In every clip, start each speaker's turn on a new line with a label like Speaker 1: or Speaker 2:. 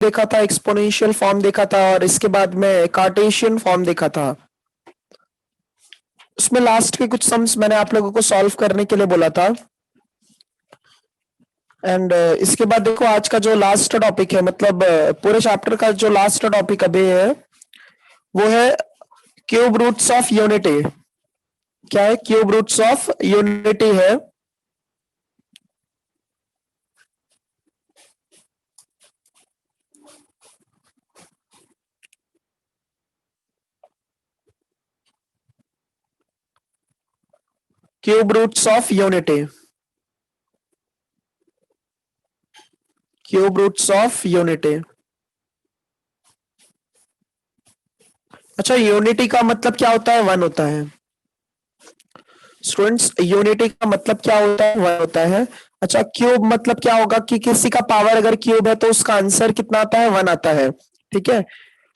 Speaker 1: देखा था, exponential form देखा था, और इसके बाद में कार्टेशियन फॉर्म देखा था। उसमें लास्ट के कुछ सम्स मैंने आप लोगों को सॉल्व करने के लिए बोला था। एंड इसके बाद देखो आज का जो लास्ट टॉपिक है, मतलब पूरे चैप्टर का जो लास्ट टॉपिक अभी है वो है क्यूब रूट्स ऑफ यूनिटी। क्या है? क्यूब रूट्स ऑफ यूनिटी है। Cube roots of unity, cube roots of unity. अच्छा, यूनिटी का मतलब क्या होता है? वन होता है। स्टूडेंट्स, यूनिटी का मतलब क्या होता है? वन होता है। अच्छा, क्यूब मतलब क्या होगा कि किसी का पावर अगर क्यूब है तो उसका आंसर कितना आता है? वन आता है। ठीक है,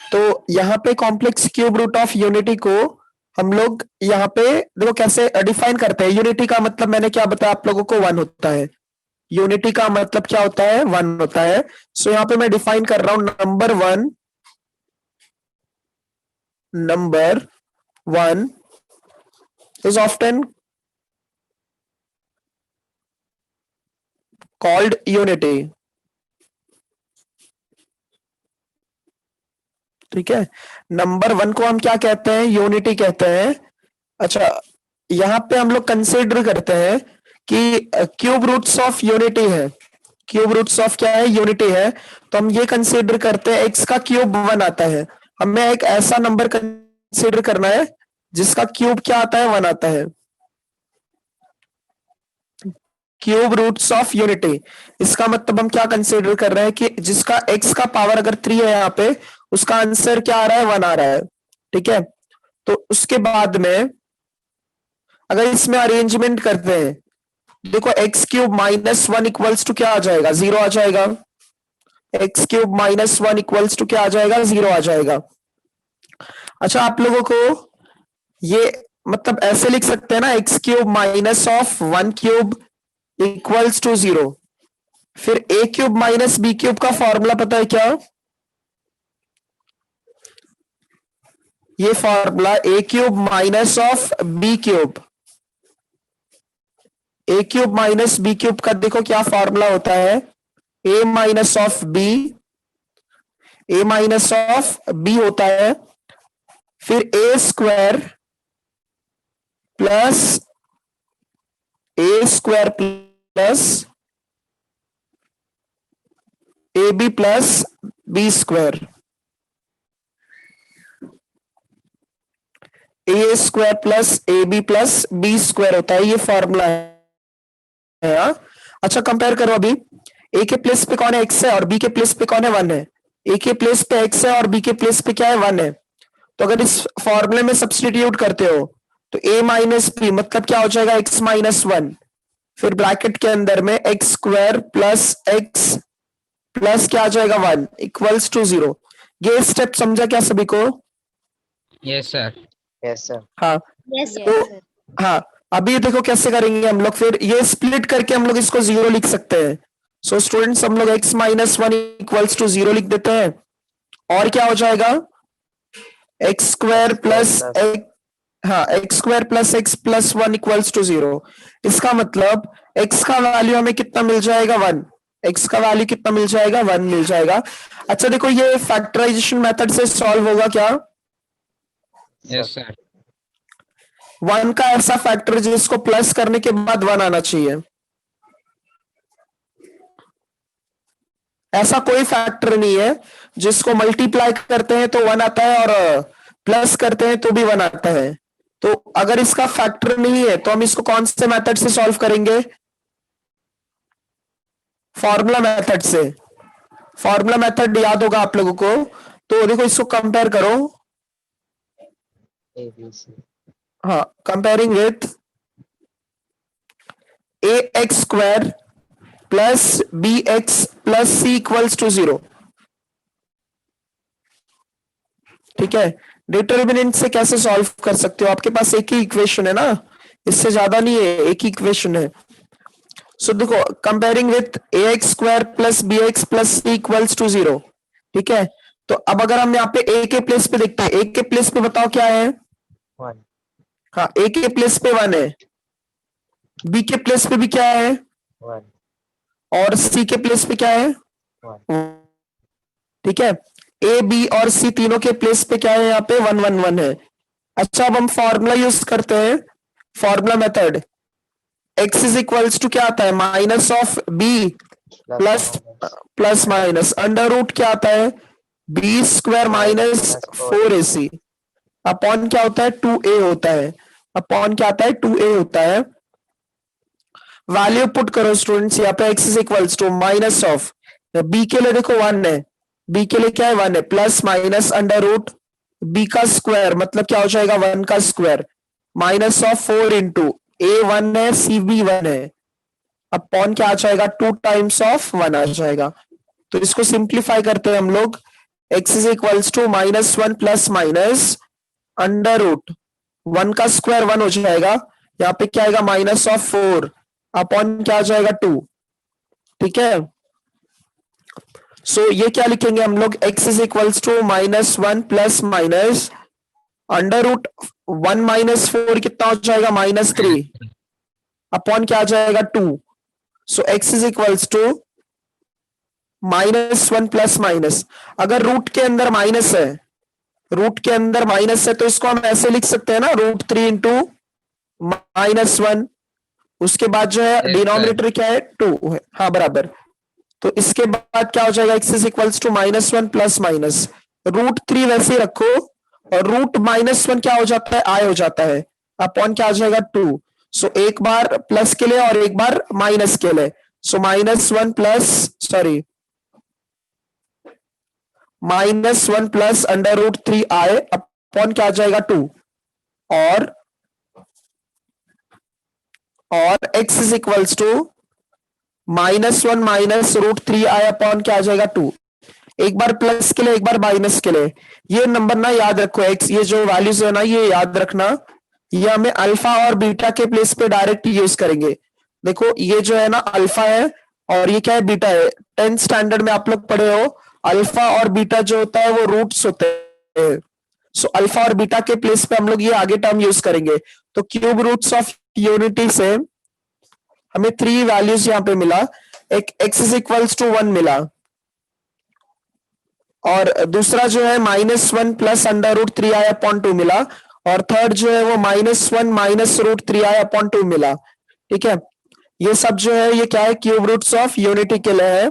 Speaker 1: तो यहाँ पे complex cube root of unity को हम लोग यहाँ पे देखो कैसे डिफाइन करते हैं। यूनिटी का मतलब मैंने क्या बताया आप लोगों को? वन होता है। यूनिटी का मतलब क्या होता है? वन होता है। सो यहाँ पे मैं डिफाइन कर रहा हूं, number one, number one is often called unity। ठीक है, नंबर वन को हम क्या कहते हैं? यूनिटी कहते हैं। अच्छा, यहाँ पे हम लोग कंसिडर करते हैं कि क्यूब रूट्स ऑफ यूनिटी है। क्यूब रूट्स ऑफ क्या है? यूनिटी है। तो हम ये कंसिडर करते हैं एक्स का क्यूब वन आता है। हमें एक ऐसा नंबर कंसिडर करना है जिसका क्यूब क्या आता है? वन आता है। क्यूब रूट्स ऑफ यूनिटी, इसका मतलब हम क्या कंसिडर कर रहे हैं कि जिसका एक्स का पावर अगर थ्री है यहाँ पे, उसका आंसर क्या आ रहा है? वन आ रहा है। ठीक है, तो उसके बाद में अगर इसमें अरेंजमेंट करते हैं, देखो X cube minus one equals to क्या आ जाएगा? जीरो आ जाएगा। X cube minus one equals to क्या आ जाएगा? जीरो आ जाएगा। अच्छा, आप लोगों को ये मतलब ऐसे लिख सकते हैं ना, x cube minus of one cube equals to zero. फिर a cube minus b cube का फॉर्मूला पता है क्या? ये formula a cube minus of b cube, a cube minus b cube का देखो क्या फॉर्मूला होता है? A minus of b, a minus of b होता है, फिर a square plus a square plus a b plus b square. A square plus a b plus b square होता है, ये फॉर्मूला है। अच्छा, कंपेयर करो अभी, ए के प्लेस पे कौन है? एक्स है, और बी के प्लेस पे कौन है? वन है। ए के प्लेस पे एक्स है और बी के प्लेस पे क्या है? वन है। तो अगर इस फॉर्मूले में सब्सटीट्यूट करते हो तो ए माइनस बी मतलब क्या हो जाएगा? एक्स माइनस वन, फिर ब्रैकेट के अंदर में X square plus X plus क्या आ जाएगा? One equals to zero. ये स्टेप समझा क्या सभी को?
Speaker 2: Yes sir.
Speaker 3: Yes sir.
Speaker 1: हाँ,
Speaker 4: यस
Speaker 1: तो
Speaker 4: सर।
Speaker 1: हाँ, अभी देखो कैसे करेंगे हम लोग। फिर ये स्प्लिट करके हम लोग इसको जीरो लिख सकते हैं। सो स्टूडेंट्स, हम लोग X minus one equals to zero लिख देते हैं, और क्या हो जाएगा? एक्स स्क्वायर प्लस एक्स, हाँ, X square plus X plus one equals to zero. इसका मतलब एक्स का वैल्यू हमें कितना मिल जाएगा? वन। एक्स का वैल्यू कितना मिल जाएगा? वन मिल जाएगा। अच्छा देखो, ये फैक्टराइजेशन मेथड से सॉल्व होगा क्या?
Speaker 2: Yes sir.
Speaker 1: वन का ऐसा फैक्टर जिसको प्लस करने के बाद वन आना चाहिए। ऐसा कोई फैक्टर नहीं है जिसको मल्टीप्लाई करते हैं तो वन आता है और प्लस करते हैं तो भी वन आता है। तो अगर इसका फैक्टर नहीं है तो हम इसको कौन से मेथड से सॉल्व करेंगे? फॉर्मूला मेथड से। फॉर्मूला मेथड याद होगा आप लोगों को। तो देखो, इसको कंपेयर करो। हाँ, comparing with A X square plus B X plus C equals to zero. ठीक है, डिटर्मिनेंट से कैसे सॉल्व कर सकते हो? आपके पास एक ही इक्वेशन है ना, इससे ज्यादा नहीं है, एक ही इक्वेशन है। सो देखो, comparing with A X square plus B X plus C equals to zero, ठीक है, तो अब अगर हम यहाँ पे ए के प्लेस पे देखते हैं, ए के प्लेस पे बताओ क्या है?
Speaker 3: 1
Speaker 1: हाँ, ए के प्लेस पे 1 है, बी के प्लेस पे भी क्या है
Speaker 3: 1
Speaker 1: और सी के प्लेस पे क्या है
Speaker 3: 1
Speaker 1: ठीक है, ए बी और सी तीनों के प्लेस पे क्या है यहाँ पे 1 1 1 है। अच्छा, अब हम फॉर्मूला यूज करते हैं, formula method, x is equals to क्या आता है minus of B plus plus minus under root क्या आता है B square minus 4ac upon क्या होता है 2a होता है, अपॉन क्या आता है 2a होता है। वैल्यू पुट करो स्टूडेंट्स, यहाँ पे x is equals to minus of, b के लिए देखो 1 है, b के लिए क्या है 1 है, plus minus under root b का स्क्वायर मतलब क्या हो जाएगा 1 का square minus of 4 into a 1 है सी b 1 है, अपॉन क्या आ जाएगा 2 टाइम्स ऑफ 1 आ जाएगा। तो इसको सिंप्लीफाई करते हैं हम लोग, x is equals to minus 1 plus minus under root 1 का स्क्वायर 1 हो जाएगा, यहाँ पे क्या आएगा माइनस ऑफ 4 अपॉन क्या आ जाएगा 2। ठीक है, सो ये क्या लिखेंगे हम लोग, x is equals to minus 1 plus minus under root 1 minus 4 कितना हो जाएगा माइनस 3 अपॉन क्या आ जाएगा 2। So x is equals to minus 1 plus minus, अगर रूट के अंदर माइनस है, रूट के अंदर माइनस है तो इसको हम ऐसे लिख सकते हैं ना, √3 इंटू माइनस 1, उसके बाद जो है
Speaker 2: Yes,
Speaker 1: डिनोमिनेटर क्या है 2 है, हाँ बराबर। तो इसके बाद क्या हो जाएगा x is equals to minus 1 plus minus √3 वैसे ही रखो, और रूट माइनस 1 क्या हो जाता है i हो जाता है, अपॉन क्या आ जाएगा 2। सो एक बार प्लस के लिए और एक बार माइनस के लिए, so minus 1 plus sorry minus 1 plus under root 3i upon क्या आ जाएगा 2, और x is equals to minus 1 minus √3i upon क्या आ जाएगा 2, एक बार प्लस के लिए एक बार माइनस के लिए। ये नंबर ना याद रखो, x ये जो वैल्यूज है ना ये याद रखना, ये हमें अल्फा और बीटा के प्लेस पे डायरेक्ट यूज करेंगे। देखो ये जो है ना अल्फा है और ये क्या है बीटा है, 10th स्टैंडर्ड में आप लोग पढ़े हो, अल्फा और बीटा जो होता है वो रूट्स होते हैं। सो अल्फा और बीटा के प्लेस पे हम लोग ये आगे टर्म यूज करेंगे। तो क्यूब रूट्स ऑफ यूनिटी से हमें 3 वैल्यूज यहाँ पे मिला, एक x इज इक्वल्स टू 1 मिला, और दूसरा जो है -1 plus under root 3i upon 2 मिला, और थर्ड जो है वो -1 माइनस √3i अपॉन 2 मिला। ठीक है, ये सब जो है ये क्या है क्यूब रूट्स ऑफ यूनिटी के लिए है।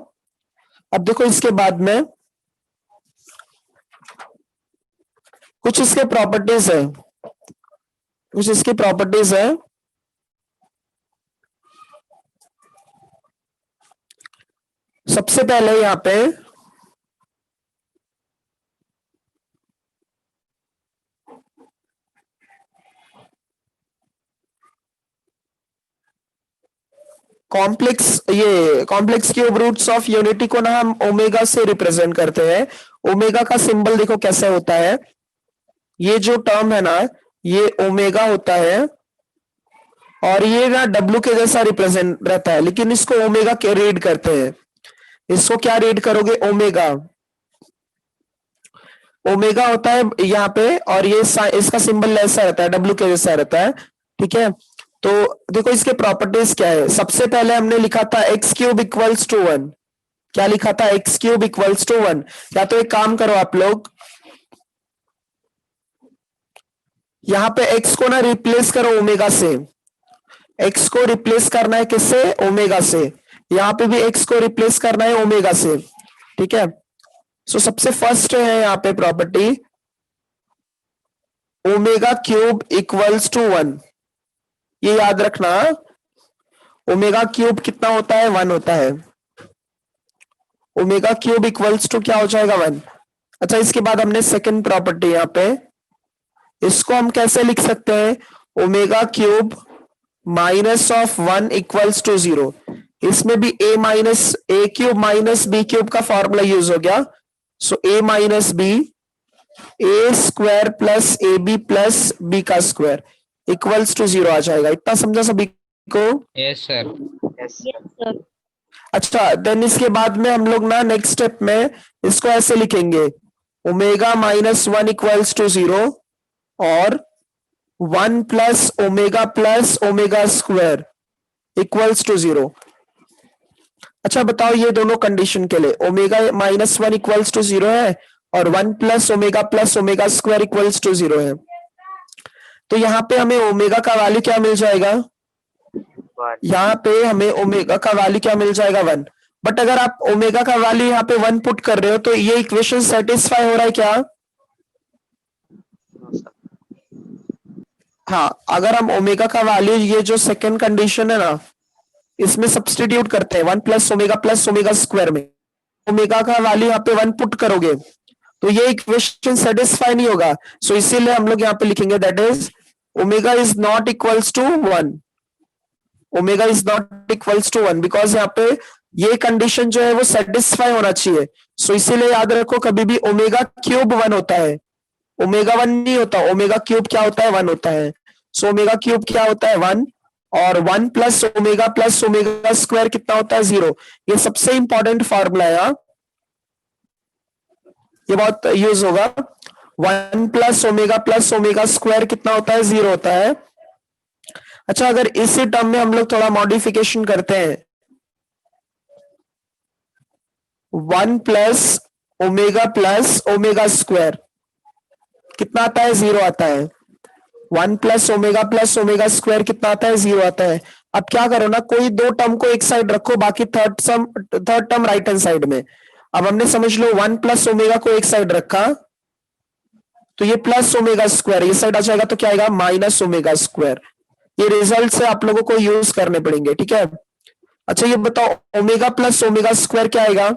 Speaker 1: अब देखो इसके बाद में कुछ इसके प्रॉपर्टीज है, कुछ इसकी प्रॉपर्टीज है। सबसे पहले यहाँ पे complex cube roots of unity को ना हम ओमेगा से रिप्रेजेंट करते हैं। ओमेगा का सिंबल देखो कैसे होता है, ये जो टर्म है ना ये ओमेगा होता है, और ये ना W के जैसा रिप्रेजेंट रहता है, लेकिन इसको ओमेगा के रीड करते हैं। इसको क्या रीड करोगे ओमेगा, ओमेगा होता है यहाँ पे, और ये इसका सिंबल ऐसा रहता है W के जैसा रहता है। ठीक है, तो देखो इसके प्रॉपर्टीज क्या है। सबसे पहले हमने लिखा था x क्यूब इक्वल्स टू 1, क्या लिखा था x क्यूब इक्वल्स टू 1। या तो एक काम करो आप लोग, यहाँ पे x को ना रिप्लेस करो ओमेगा से, x को रिप्लेस करना है किससे ओमेगा से, यहाँ पे भी x को रिप्लेस करना है ओमेगा से। ठीक है, सो सबसे फर्स्ट है यहाँ पे property omega cube equals to 1, ये याद रखना, ओमेगा क्यूब कितना होता है 1 होता है, ओमेगा क्यूब इक्वल्स टू क्या हो जाएगा 1। अच्छा, इसके बाद हमने सेकंड प्रॉपर्टी यहाँ पे, इसको हम कैसे लिख सकते हैं, omega cube minus of 1 equals to 0। इसमें भी a cube minus b cube का फॉर्मूला यूज हो गया। So a minus b a square plus ab plus b का स्क्वायर इक्वल्स टू 0 आ जाएगा। इतना समझा सभी को?
Speaker 2: Yes, sir.
Speaker 3: Yes.
Speaker 4: Yes, sir.
Speaker 1: अच्छा, देन इसके बाद में हम लोग ना नेक्स्ट स्टेप में इसको ऐसे लिखेंगे, omega minus one equals to zero और one plus omega square equals to zero. अच्छा बताओ, ये दोनों कंडीशन के लिए omega minus one equals to zero है और one plus omega square equals to zero है, तो यहाँ पे हमें ओमेगा का वैल्यू क्या मिल जाएगा? यहाँ पे हमें ओमेगा का वैल्यू क्या मिल जाएगा? वन। बट अगर आप ओमेगा का वैल्यू यहाँ पे वन पुट कर रहे हो तो ये इक्वेशन सेटिस्फाई हो रहा है क्या? हाँ, अगर हम ओमेगा का वैल्यू ये जो सेकेंड कंडीशन है ना इसमें सब्सटीट्यूट करते हैं वन प्लस ओमेगा स्क्वायर में, ओमेगा का वैल्यू यहाँ पे वन पुट करोगे तो ये इक्वेशन सेटिस्फाई नहीं होगा। सो इसीलिए हम लोग यहाँ पे लिखेंगे that is omega is not equals to one, omega is not equals to one, because यहाँ पे ये कंडीशन जो है वो सेटिस्फाई होना चाहिए। सो इसीलिए याद रखो कभी भी ओमेगा क्यूब वन होता है, ओमेगा वन नहीं होता, ओमेगा क्यूब क्या होता है? वन होता है। सो ओमेगा क्यूब क्या होता है? वन, और वन प्लस ओमेगा स्क्वायर कितना होता है? जीरो। ये सबसे इंपॉर्टेंट फॉर्मूला है, ये बहुत यूज होगा। वन प्लस ओमेगा स्क्वायर कितना होता है? जीरो होता है। अच्छा, अगर इसी टर्म में हम लोग थोड़ा मॉडिफिकेशन करते हैं, वन प्लस ओमेगा स्क्वायर कितना आता है? जीरो आता है। वन प्लस ओमेगा स्क्वायर कितना आता है? जीरो आता है। अब क्या करो ना, कोई दो टर्म को एक साइड रखो, बाकी third term right hand side में। अब हमने समझ लो वन प्लस ओमेगा को एक साइड रखा तो ये प्लस ओमेगा स्क्वायर ये साइड आ जाएगा तो क्या आएगा? Minus omega square. ये रिजल्ट से आप लोगों को यूज करने पड़ेंगे, ठीक है। अच्छा ये बताओ, ओमेगा प्लस ओमेगा स्क्वायर क्या आएगा?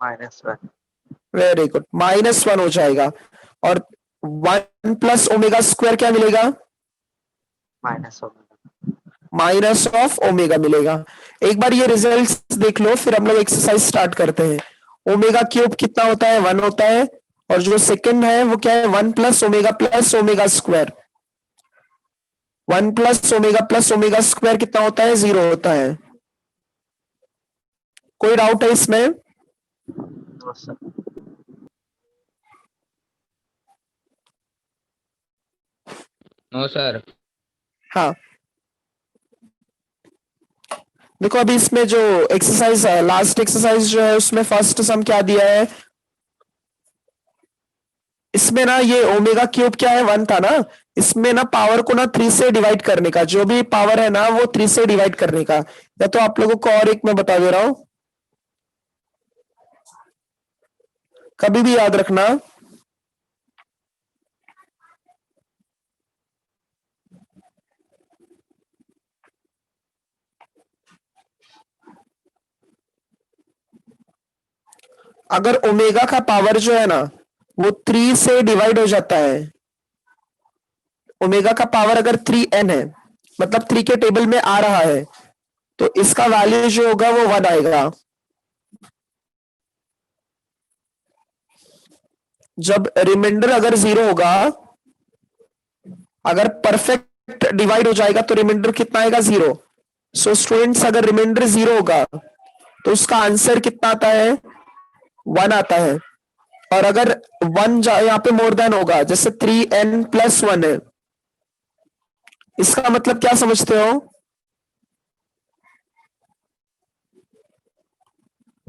Speaker 3: Minus one.
Speaker 1: Very good, minus one हो जाएगा। और वन प्लस ओमेगा स्क्वायर क्या मिलेगा?
Speaker 3: Minus omega.
Speaker 1: Minus of omega मिलेगा। एक बार ये रिजल्ट्स देख लो, फिर हम लोग एक्सरसाइज स्टार्ट करते हैं। ओमेगा क्यूब कितना होता है? वन होता है। और जो सेकंड है वो क्या है? One plus omega square. One plus omega square कितना होता है? जीरो होता है। कोई डाउट है इसमें?
Speaker 3: No sir.
Speaker 2: No sir.
Speaker 1: हाँ, देखो अभी इसमें जो एक्सरसाइज है, लास्ट एक्सरसाइज जो है उसमें फर्स्ट सम क्या दिया है, इसमें ना ये ओमेगा क्यूब क्या है? वन था ना, इसमें ना पावर को ना थ्री से डिवाइड करने का, जो भी पावर है ना वो थ्री से डिवाइड करने का। या तो आप लोगों को और एक मैं बता दे रहा हूं, कभी भी याद रखना, अगर ओमेगा का पावर जो है ना वो थ्री से डिवाइड हो जाता है, ओमेगा का पावर अगर थ्री एन है, मतलब थ्री के टेबल में आ रहा है, तो इसका वैल्यू जो होगा वो वन आएगा। जब रिमाइंडर अगर जीरो होगा, अगर परफेक्ट डिवाइड हो जाएगा तो रिमाइंडर कितना आएगा? जीरो। सो स्टूडेंट्स, अगर रिमाइंडर जीरो होगा तो उसका आंसर कितना आता है? वन आता है। और अगर वन यहाँ पे मोर देन होगा, जैसे थ्री एन प्लस वन है, इसका मतलब क्या समझते हो?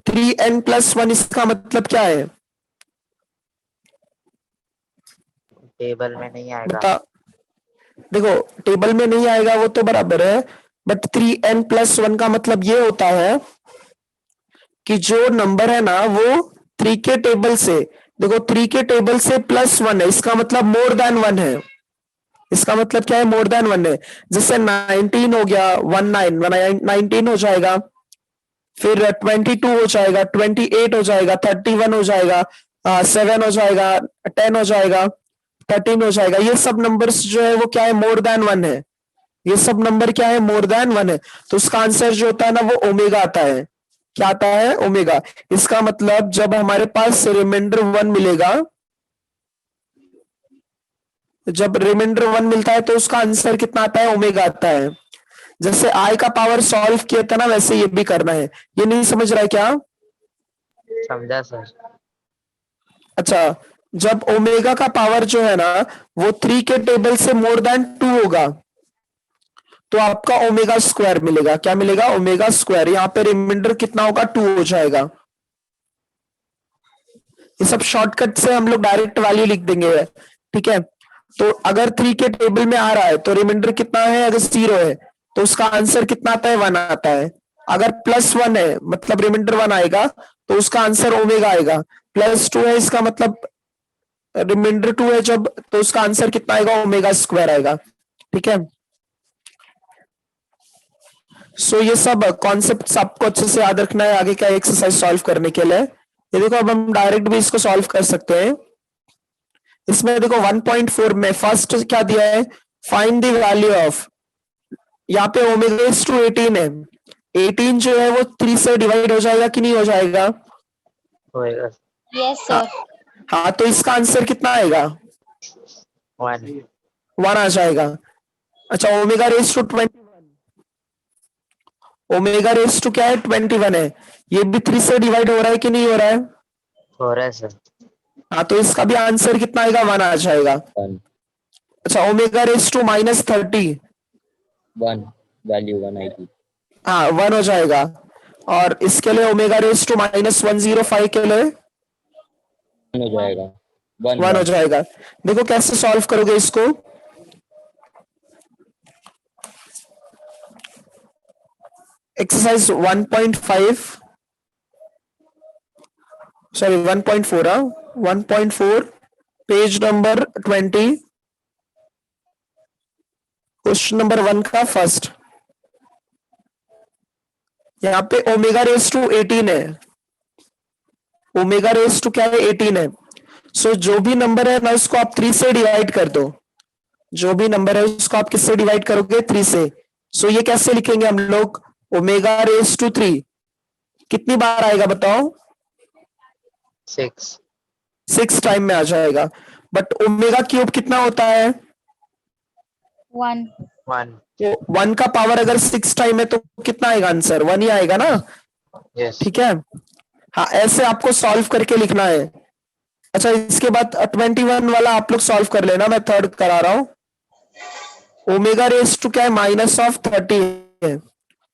Speaker 1: थ्री एन प्लस वन, इसका मतलब क्या है?
Speaker 3: टेबल में नहीं आएगा।
Speaker 1: बता, देखो टेबल में नहीं आएगा वो तो बराबर है, but three N plus one का मतलब ये होता है कि जो नंबर है ना वो थ्री के टेबल से, देखो थ्री के टेबल से प्लस वन है, इसका मतलब मोर देन वन है। इसका मतलब क्या है? मोर देन वन है। जैसे 19 हो गया, 19 हो जाएगा, फिर 22 हो जाएगा, 28 हो जाएगा, 31 हो जाएगा, 7 हो जाएगा, 10 हो जाएगा, 13 हो जाएगा। ये सब नंबर्स जो है वो क्या है? मोर देन वन है। ये सब नंबर क्या है? मोर देन वन है। तो उसका आंसर जो होता है ना वो ओमेगा आता है। क्या आता है? ओमेगा। इसका मतलब जब हमारे पास रिमाइंडर वन मिलेगा, जब रिमाइंडर वन मिलता है तो उसका आंसर कितना आता है? ओमेगा आता है। जैसे आई का पावर सॉल्व किया था ना, वैसे ये भी करना है। ये नहीं समझ रहा है क्या?
Speaker 3: समझा सर।
Speaker 1: अच्छा, जब ओमेगा का पावर जो है ना वो 3 के टेबल से मोर देन 2 होगा तो आपका ओमेगा स्क्वायर मिलेगा। क्या मिलेगा? Omega square. यहाँ पे रिमाइंडर कितना होगा? 2 हो जाएगा। ये सब शॉर्टकट से हम लोग डायरेक्ट वैल्यू लिख देंगे, ठीक है। तो अगर 3 के टेबल में आ रहा है तो रिमाइंडर कितना है? अगर 0 है तो उसका आंसर कितना आता है? 1 आता है। अगर +1 है मतलब रिमाइंडर 1 आएगा तो उसका आंसर ओमेगा आएगा। +2 है इसका मतलब रिमाइंडर 2 है जब, तो उसका आंसर कितना आएगा? ओमेगा स्क्वायर आएगा, ठीक है। सो ये सब कॉन्सेप्ट आपको अच्छे से याद रखना है आगे का एक्सरसाइज सॉल्व करने के लिए। ये देखो, अब हम डायरेक्ट भी इसको सॉल्व कर सकते हैं। इसमें देखो 1.4 में फर्स्ट क्या दिया है? फाइंड द वैल्यू ऑफ, यहाँ पे ओमेगा इज टू 18 है। 18 जो है वो 3 से डिवाइड हो जाएगा कि नहीं हो जाएगा?
Speaker 3: होएगा
Speaker 4: यस सर।
Speaker 1: हाँ, तो इसका आंसर कितना आएगा?
Speaker 3: 1।
Speaker 1: 1 आ जाएगा। अच्छा, omega raise to 21, omega raise to क्या है? 21 है। ये भी 3 से डिवाइड हो रहा है कि नहीं हो रहा है?
Speaker 3: हो रहा है सर।
Speaker 1: हाँ, तो इसका भी आंसर कितना आएगा? 1 आ जाएगा।
Speaker 2: 1
Speaker 1: अच्छा, ओमेगा रेस टू -30,
Speaker 2: 1 वैल्यू 1 आएगी।
Speaker 1: हाँ 1 हो जाएगा। और इसके लिए ओमेगा रेस टू -105 के लिए
Speaker 2: 1 हो जाएगा।
Speaker 1: 1 हो जाएगा। देखो कैसे सॉल्व करोगे इसको। Exercise 1.5 sorry 1.4, 1.4 page number 20, question number 1 का फर्स्ट। यहाँ पे ओमेगा रेस टू 18 है। ओमेगा रेस टू क्या है? 18 है। सो जो भी नंबर है ना उसको आप 3 से डिवाइड कर दो। जो भी नंबर है उसको आप किससे डिवाइड करोगे? 3 से। सो ये कैसे लिखेंगे हम लोग? ओमेगा रेस टू 3 कितनी बार आएगा बताओ?
Speaker 3: 6।
Speaker 1: 6 टाइम में आ जाएगा। बट ओमेगा क्यूब कितना होता है?
Speaker 4: 1
Speaker 3: 1।
Speaker 1: तो 1 का पावर अगर 6 टाइम है तो कितना आएगा आंसर? 1 ही आएगा ना,
Speaker 3: यस।
Speaker 1: ठीक है। हाँ, ऐसे आपको सॉल्व करके लिखना है। अच्छा, इसके बाद 21 वाला आप लोग सॉल्व कर लेना, मैं थर्ड करा रहा हूं। ओमेगा रेस टू क्या है? -30 है।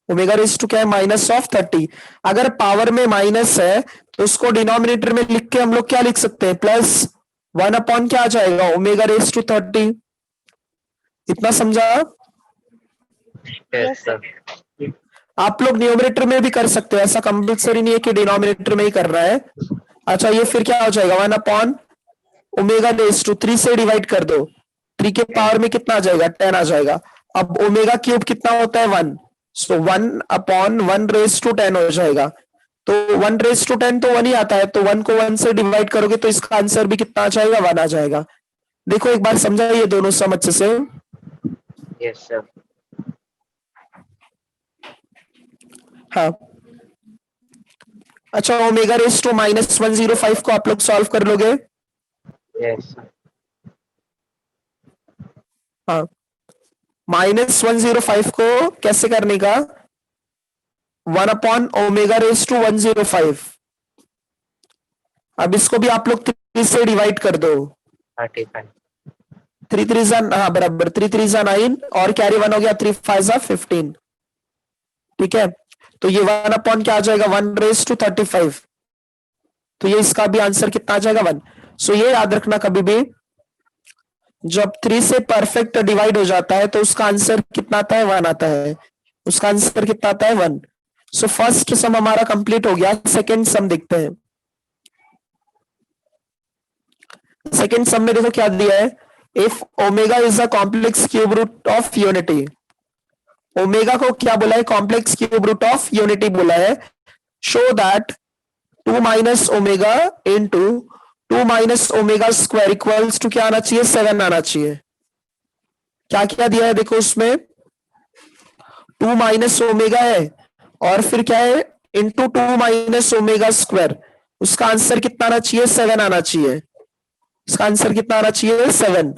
Speaker 1: ओमेगा रेस टू क्या है? -30। अगर पावर में माइनस है तो उसको डिनोमिनेटर में लिख के हम लोग क्या लिख सकते हैं? +1 अपॉन क्या आ जाएगा? Omega raise to 30। इतना समझा?
Speaker 3: Yes sir.
Speaker 1: आप लोग न्यूमरेटर में भी कर सकते हो, ऐसा कंपल्सरी नहीं है कि डिनोमिनेटर में ही करना है। अच्छा, ये फिर क्या हो जाएगा? 1 अपॉन ओमेगा रेस टू 3 से डिवाइड कर दो। 3 के पावर में कितना आ जाएगा? 10 आ जाएगा। अब ओमेगा क्यूब कितना होता है? 1। सो 1 अपॉन 1 रेस टू 10 हो जाएगा। तो 1 रेस टू 10 तो 1 ही आता है, तो 1 को 1 से डिवाइड करोगे तो इसका आंसर भी कितना आ जाएगा? 1 आ जाएगा। देखो एक बार समझाइए दोनों सम अच्छे से।
Speaker 3: Yes sir.
Speaker 1: हाँ, अच्छा, ओमेगा रेस टू -105 को आप लोग सॉल्व कर लोगे?
Speaker 3: Yes sir.
Speaker 1: हाँ, -105 को कैसे करने का? 1 अपॉन ओमेगा रेस टू 105। अब इसको भी आप लोग 3 से डिवाइड कर दो।
Speaker 3: 35।
Speaker 1: 3 3 जा, हाँ बराबर, 3 3 जा 9 और कैरी 1 हो गया, 3 5 जा 15, ठीक है। तो ये 1 अपॉन क्या आ जाएगा? 1 रेस टू 35। तो ये इसका भी आंसर कितना आ जाएगा? 1। सो ये याद रखना, कभी भी जब 3 से परफेक्ट डिवाइड हो जाता है तो उसका आंसर कितना आता है? 1 आता है। उसका आंसर कितना आता है? 1। सो फर्स्ट सम हमारा कंप्लीट हो गया। सेकेंड सम देखते हैं। सेकेंड सम में देखो क्या दिया है। If omega is a complex cube root of unity, ओमेगा को क्या बोला है? Complex cube root of unity बोला है। Show that 2 minus omega into 2 minus omega square equals to क्या आना चाहिए? 7 आना चाहिए। क्या क्या दिया है देखो उसमें, 2 माइनस ओमेगा है और फिर क्या है? Into 2 minus omega square. उसका आंसर कितना आना चाहिए? 7 आना चाहिए। इसका आंसर कितना आना चाहिए? 7।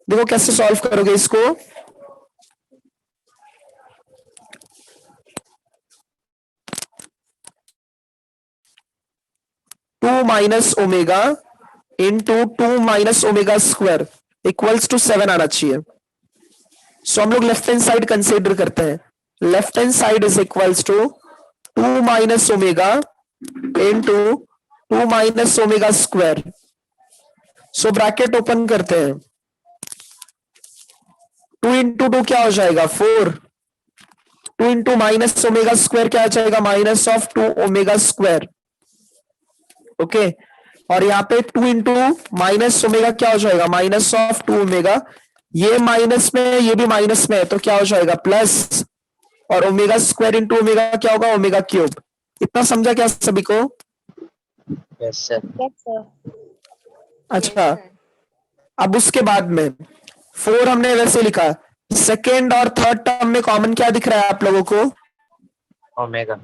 Speaker 1: देखो कैसे सॉल्व करोगे इसको। 2 minus omega into 2 minus omega square equals to 7 आना चाहिए। सो हम लोग लेफ्ट हैंड साइड कंसीडर करते हैं। Left hand side is equals to 2 minus omega into 2 minus omega square. So bracket open करते हैं। 2 इंटू 2 क्या हो जाएगा 4। 2 इंटू माइनस ओमेगा स्क्वायर क्या आ जाएगा minus of 2 omega square. Okay, और यहाँ पे 2 इंटू माइनस ओमेगा क्या हो जाएगा माइनस ऑफ 2 ओमेगा। ये माइनस में है, ये भी माइनस में है, तो क्या हो जाएगा प्लस, और ओमेगा स्क्वायर इंटू ओमेगा क्या होगा ओमेगा क्यूब। इतना समझा क्या सभी को?
Speaker 3: Yes, sir.
Speaker 4: Yes, sir.
Speaker 1: अच्छा, अब उसके बाद में 4 हमने वैसे लिखा। सेकेंड और थर्ड टर्म में कॉमन क्या दिख रहा है आप लोगों को?
Speaker 3: Omega.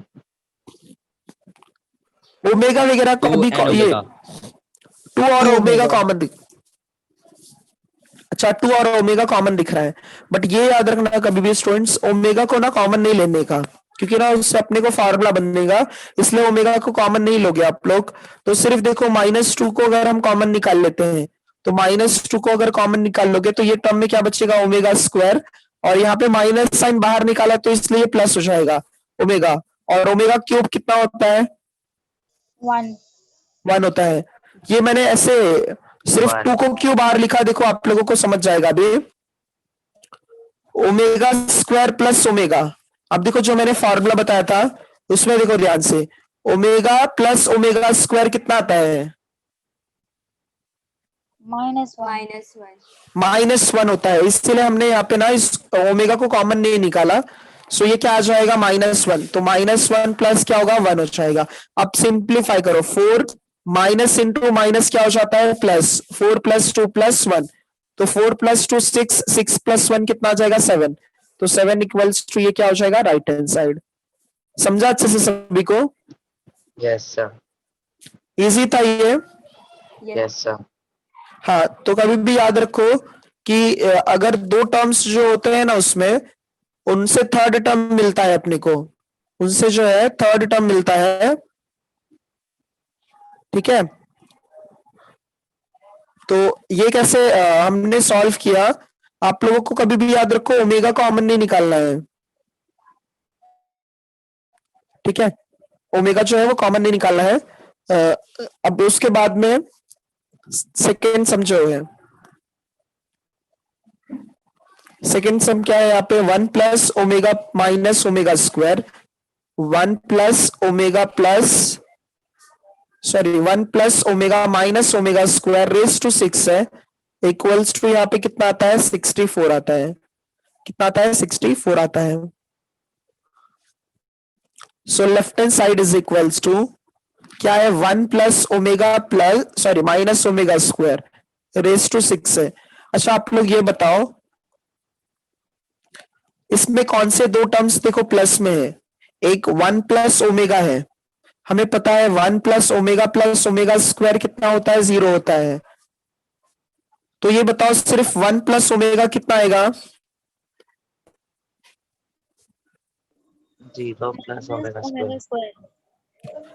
Speaker 1: ओमेगा वगैरह को
Speaker 2: 2
Speaker 1: भी
Speaker 2: and
Speaker 1: ये
Speaker 2: omega.
Speaker 1: 2 और ओमेगा कॉमन दिख, अच्छा 2 और ओमेगा कॉमन दिख रहा है। बट ये याद रखना कभी भी स्टूडेंट्स, ओमेगा को ना कॉमन नहीं लेने का, क्योंकि ना उससे अपने को फार्मूला बनेगा, इसलिए ओमेगा को कॉमन नहीं लोगे आप लोग। तो सिर्फ देखो -2 को अगर हम कॉमन निकाल लेते हैं, तो -2 को अगर कॉमन निकाल लोगे तो ये टर्म में क्या बचेगा ओमेगा स्क्वायर, और यहाँ पे माइनस साइन बाहर निकाला तो इसलिए प्लस हो जाएगा ओमेगा। और ओमेगा क्यूब कितना होता है
Speaker 4: 1.
Speaker 1: 1 होता है। ये मैंने ऐसे सिर्फ 2 को क्यों बाहर लिखा देखो आप लोगों को समझ जाएगा अभी। ओमेगा स्क्वायर प्लस ओमेगा, अब देखो जो मैंने फॉर्मूला बताया था उसमें देखो ध्यान से, ओमेगा प्लस ओमेगा स्क्वायर कितना आता है
Speaker 4: -1.
Speaker 1: -1 होता है। इसलिए हमने यहाँ पे ना इस ओमेगा को कॉमन नहीं निकाला। सो ये क्या आ जाएगा -1, तो -1 प्लस क्या होगा 1 हो जाएगा। अब सिंप्लीफाई करो, 4 माइनस इंटू माइनस क्या हो जाता है प्लस, 4 + 2 + 1, तो 4 + 2 6, 6 + 1 कितना आ जाएगा 7, तो 7 इक्वल्स टू ये क्या हो जाएगा राइट हैंड साइड। समझा अच्छे से सभी को?
Speaker 3: Yes, sir.
Speaker 1: इजी था ये।
Speaker 3: Yes, sir.
Speaker 1: हाँ, तो कभी भी याद रखो कि अगर 2 टर्म्स जो होते हैं ना उसमें, उनसे थर्ड टर्म मिलता है अपने को, उनसे जो है थर्ड टर्म मिलता है, ठीक है। तो ये कैसे हमने सॉल्व किया, आप लोगों को कभी भी याद रखो ओमेगा कॉमन नहीं निकालना है, ठीक है। ओमेगा जो है वो कॉमन नहीं निकालना है। अब उसके बाद में सेकेंड सम जो है, सेकेंड सम क्या है यहाँ पे 1 + omega minus omega square, 1 + omega plus sorry 1 + omega minus omega square raise to 6 है, इक्वल्स टू यहाँ पे कितना आता है 64 आता है। कितना आता है 64 आता है। So left hand side is equals to क्या है 1 + omega plus sorry minus omega square raise to 6 है। अच्छा आप लोग ये बताओ इसमें कौन से 2 टर्म्स देखो प्लस में है, एक 1 + ओमेगा है, हमें पता है 1 + ओमेगा प्लस ओमेगा स्क्वायर कितना होता है 0 होता है। तो ये बताओ सिर्फ 1 + ओमेगा कितना आएगा
Speaker 3: 0 + omega square.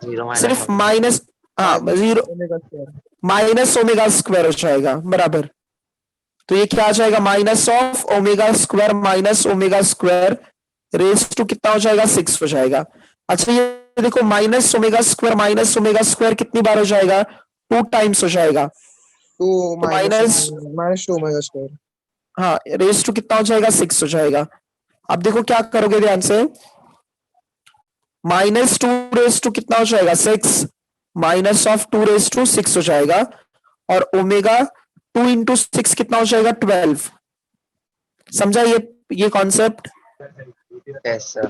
Speaker 3: 0 minus
Speaker 1: सिर्फ
Speaker 3: omega.
Speaker 1: माइनस, हाँ 0 माइनस ओमेगा स्क्वायर हो जाएगा बराबर। तो ये क्या आ जाएगा minus of omega square minus omega square raise to कितना हो जाएगा 6 हो जाएगा। अच्छा ये देखो माइनस ओमेगा स्क्वायर कितनी बार हो जाएगा 2 टाइम्स हो जाएगा,
Speaker 5: 2
Speaker 1: माइनस
Speaker 5: -2 ओमेगा स्क्वायर।
Speaker 1: हाँ रेज टू कितना हो जाएगा 6 हो जाएगा। अब देखो क्या करोगे ध्यान से, -2 रेज टू कितना हो जाएगा 6, माइनस ऑफ 2 रेज टू 6 हो जाएगा, और ओमेगा 2 × 6 कितना हो जाएगा 12। समझा ये कॉन्सेप्ट?
Speaker 3: Yes, sir.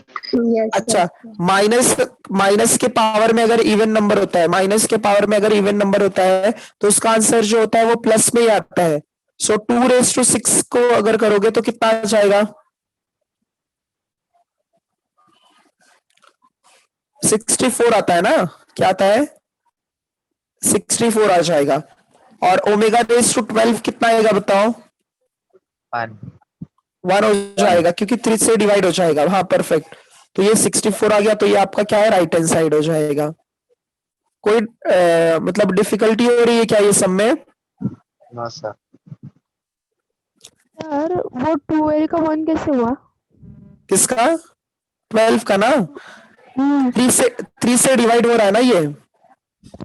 Speaker 1: अच्छा माइनस के पावर में अगर इवन नंबर होता है, माइनस के पावर में अगर इवन नंबर होता है तो उसका आंसर जो होता है वो प्लस में ही आता है। सो 2 रेज टू 6 को अगर करोगे तो कितना आ जाएगा 64 आता है ना, क्या आता है 64 आ जाएगा। और ओमेगा रेज टू 12 कितना आएगा बताओ
Speaker 3: 1.
Speaker 1: 1 हो जाएगा क्योंकि 3 से डिवाइड हो जाएगा। हाँ परफेक्ट, तो ये 64 आ गया, तो ये आपका क्या है राइट हैंड साइड हो जाएगा। कोई मतलब डिफिकल्टी हो रही है क्या ये सब में?
Speaker 3: No sir.
Speaker 6: सर वो 12 का 1 कैसे हुआ?
Speaker 1: किसका? 12 का ना,
Speaker 6: हम्म,
Speaker 1: 3 से डिवाइड हो रहा है ना ये।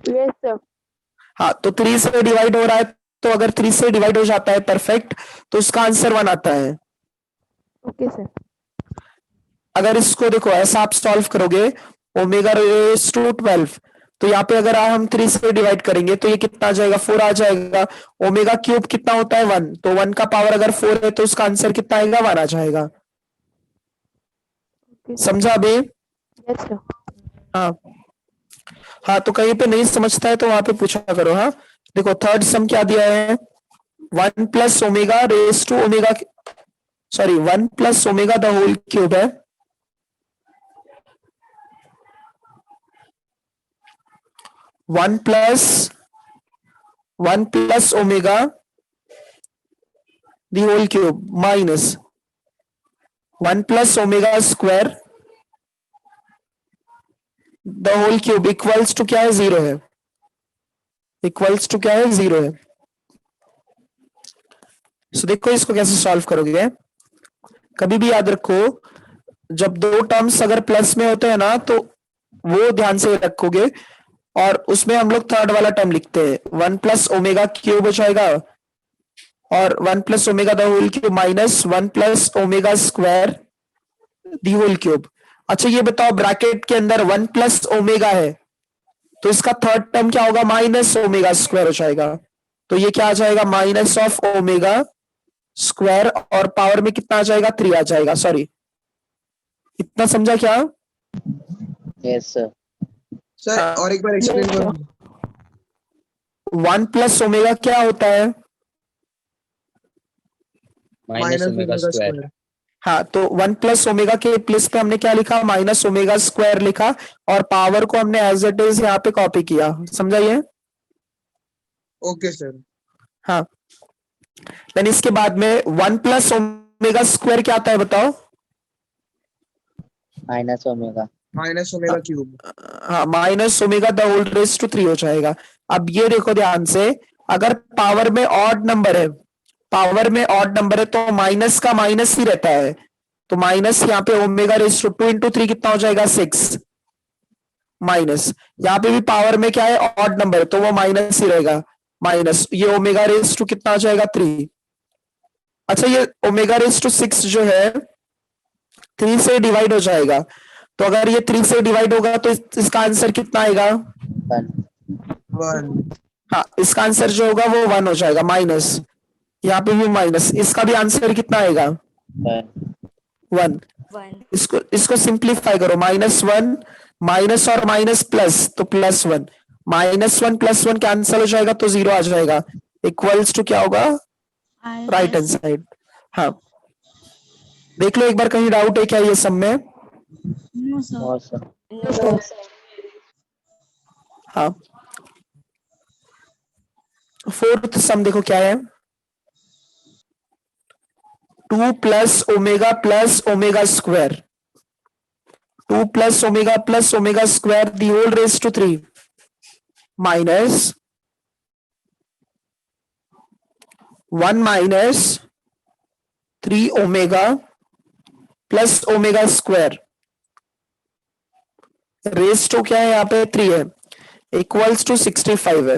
Speaker 6: Yes sir.
Speaker 1: हाँ, तो 3 से डिवाइड हो रहा है, तो अगर 3 से डिवाइड हो जाता है परफेक्ट, तो उसका आंसर 1 आता है।
Speaker 6: Okay sir.
Speaker 1: अगर इसको देखो ऐसा आप सॉल्व करोगे, ओमेगा रेस टू 12, तो यहाँ पे अगर हम 3 से डिवाइड करेंगे तो ये कितना आ जाएगा? 4 आ जाएगा। ओमेगा क्यूब कितना होता है? 1, तो 1 का पावर अगर 4 है तो उसका आंसर कितना आएगा? 1 आ जाएगा।
Speaker 6: Okay sir.
Speaker 1: समझा अभी?
Speaker 6: Yes sir.
Speaker 1: हाँ हाँ, तो कहीं पे नहीं समझता है तो वहां पे पूछा करो। हाँ देखो, थर्ड सम क्या दिया है? 1 plus omega raise to omega, sorry 1 plus omega the whole cube है, 1 plus omega the whole cube minus 1 plus omega square the whole cube equals to क्या है? 0 है। इक्वल्स टू क्या है? 0 है। सो देखो इसको कैसे सॉल्व करोगे। कभी भी याद रखो, जब दो टर्म्स अगर प्लस में होते हैं ना, तो वो ध्यान से रखोगे, और उसमें हम लोग थर्ड वाला टर्म लिखते हैं। 1 प्लस ओमेगा क्यूब हो जाएगा, और 1 plus omega the whole cube minus 1 plus omega square the whole cube. अच्छा ये बताओ, ब्रैकेट के अंदर 1 प्लस ओमेगा है, तो इसका थर्ड टर्म क्या होगा? माइनस ओमेगा स्क्वायर हो जाएगा। तो ये क्या आ जाएगा? माइनस ऑफ ओमेगा स्क्वायर, और पावर में कितना आ जाएगा? 3 आ जाएगा। सॉरी, इतना समझा क्या?
Speaker 2: Yes sir.
Speaker 5: सर और एक बार एक्सप्लेन
Speaker 6: Yes,
Speaker 5: करो।
Speaker 1: 1 प्लस ओमेगा क्या होता है?
Speaker 2: Minus omega square.
Speaker 1: हाँ, तो 1 प्लस ओमेगा के प्लेस पे हमने क्या लिखा? माइनस ओमेगा स्क्वायर लिखा, और पावर को हमने एज इट इज यहाँ पे कॉपी किया। समझा ये?
Speaker 5: Okay sir.
Speaker 1: हाँ, देन इसके बाद में 1 प्लस ओमेगा स्क्वायर क्या आता है बताओ?
Speaker 2: Minus omega.
Speaker 5: Minus omega cube.
Speaker 1: हाँ, minus omega the whole raise to 3 हो जाएगा। अब ये देखो ध्यान से, अगर पावर में ऑड नंबर है, पावर में ऑड नंबर है, तो माइनस का माइनस ही रहता है। तो माइनस यहाँ पे ओमेगा रेज टू 2 इंटू 3 कितना हो जाएगा? 6 माइनस, यहाँ पे भी पावर में क्या है? ऑड नंबर है, तो वो माइनस ही रहेगा। माइनस ये ओमेगा रेज टू कितना आ जाएगा? 3। अच्छा, ये ओमेगा रेज टू 6 जो है 3 से डिवाइड हो जाएगा, तो अगर ये 3 से डिवाइड होगा तो इसका आंसर कितना आएगा?
Speaker 2: 1।
Speaker 5: 1।
Speaker 1: हाँ, इसका आंसर जो होगा वो 1 हो जाएगा। माइनस, यहाँ पे भी माइनस, इसका भी आंसर कितना आएगा? 1। इसको सिंप्लीफाई करो, -1 माइनस और माइनस प्लस, तो +1, -1 +1 कैंसिल हो जाएगा तो 0 आ जाएगा। इक्वल्स टू क्या होगा? Right hand side. हाँ, देख लो एक बार, कहीं डाउट है क्या ये सब में?
Speaker 4: No, sir.
Speaker 2: और सर
Speaker 4: No, sir.
Speaker 1: हाँ, फोर्थ सम देखो क्या है? 2 plus omega square, 2 plus omega square the whole raise to 3 minus 1 minus 3 omega plus omega square raise to क्या है? यहाँ पे 3 है, इक्वल्स टू 65 है।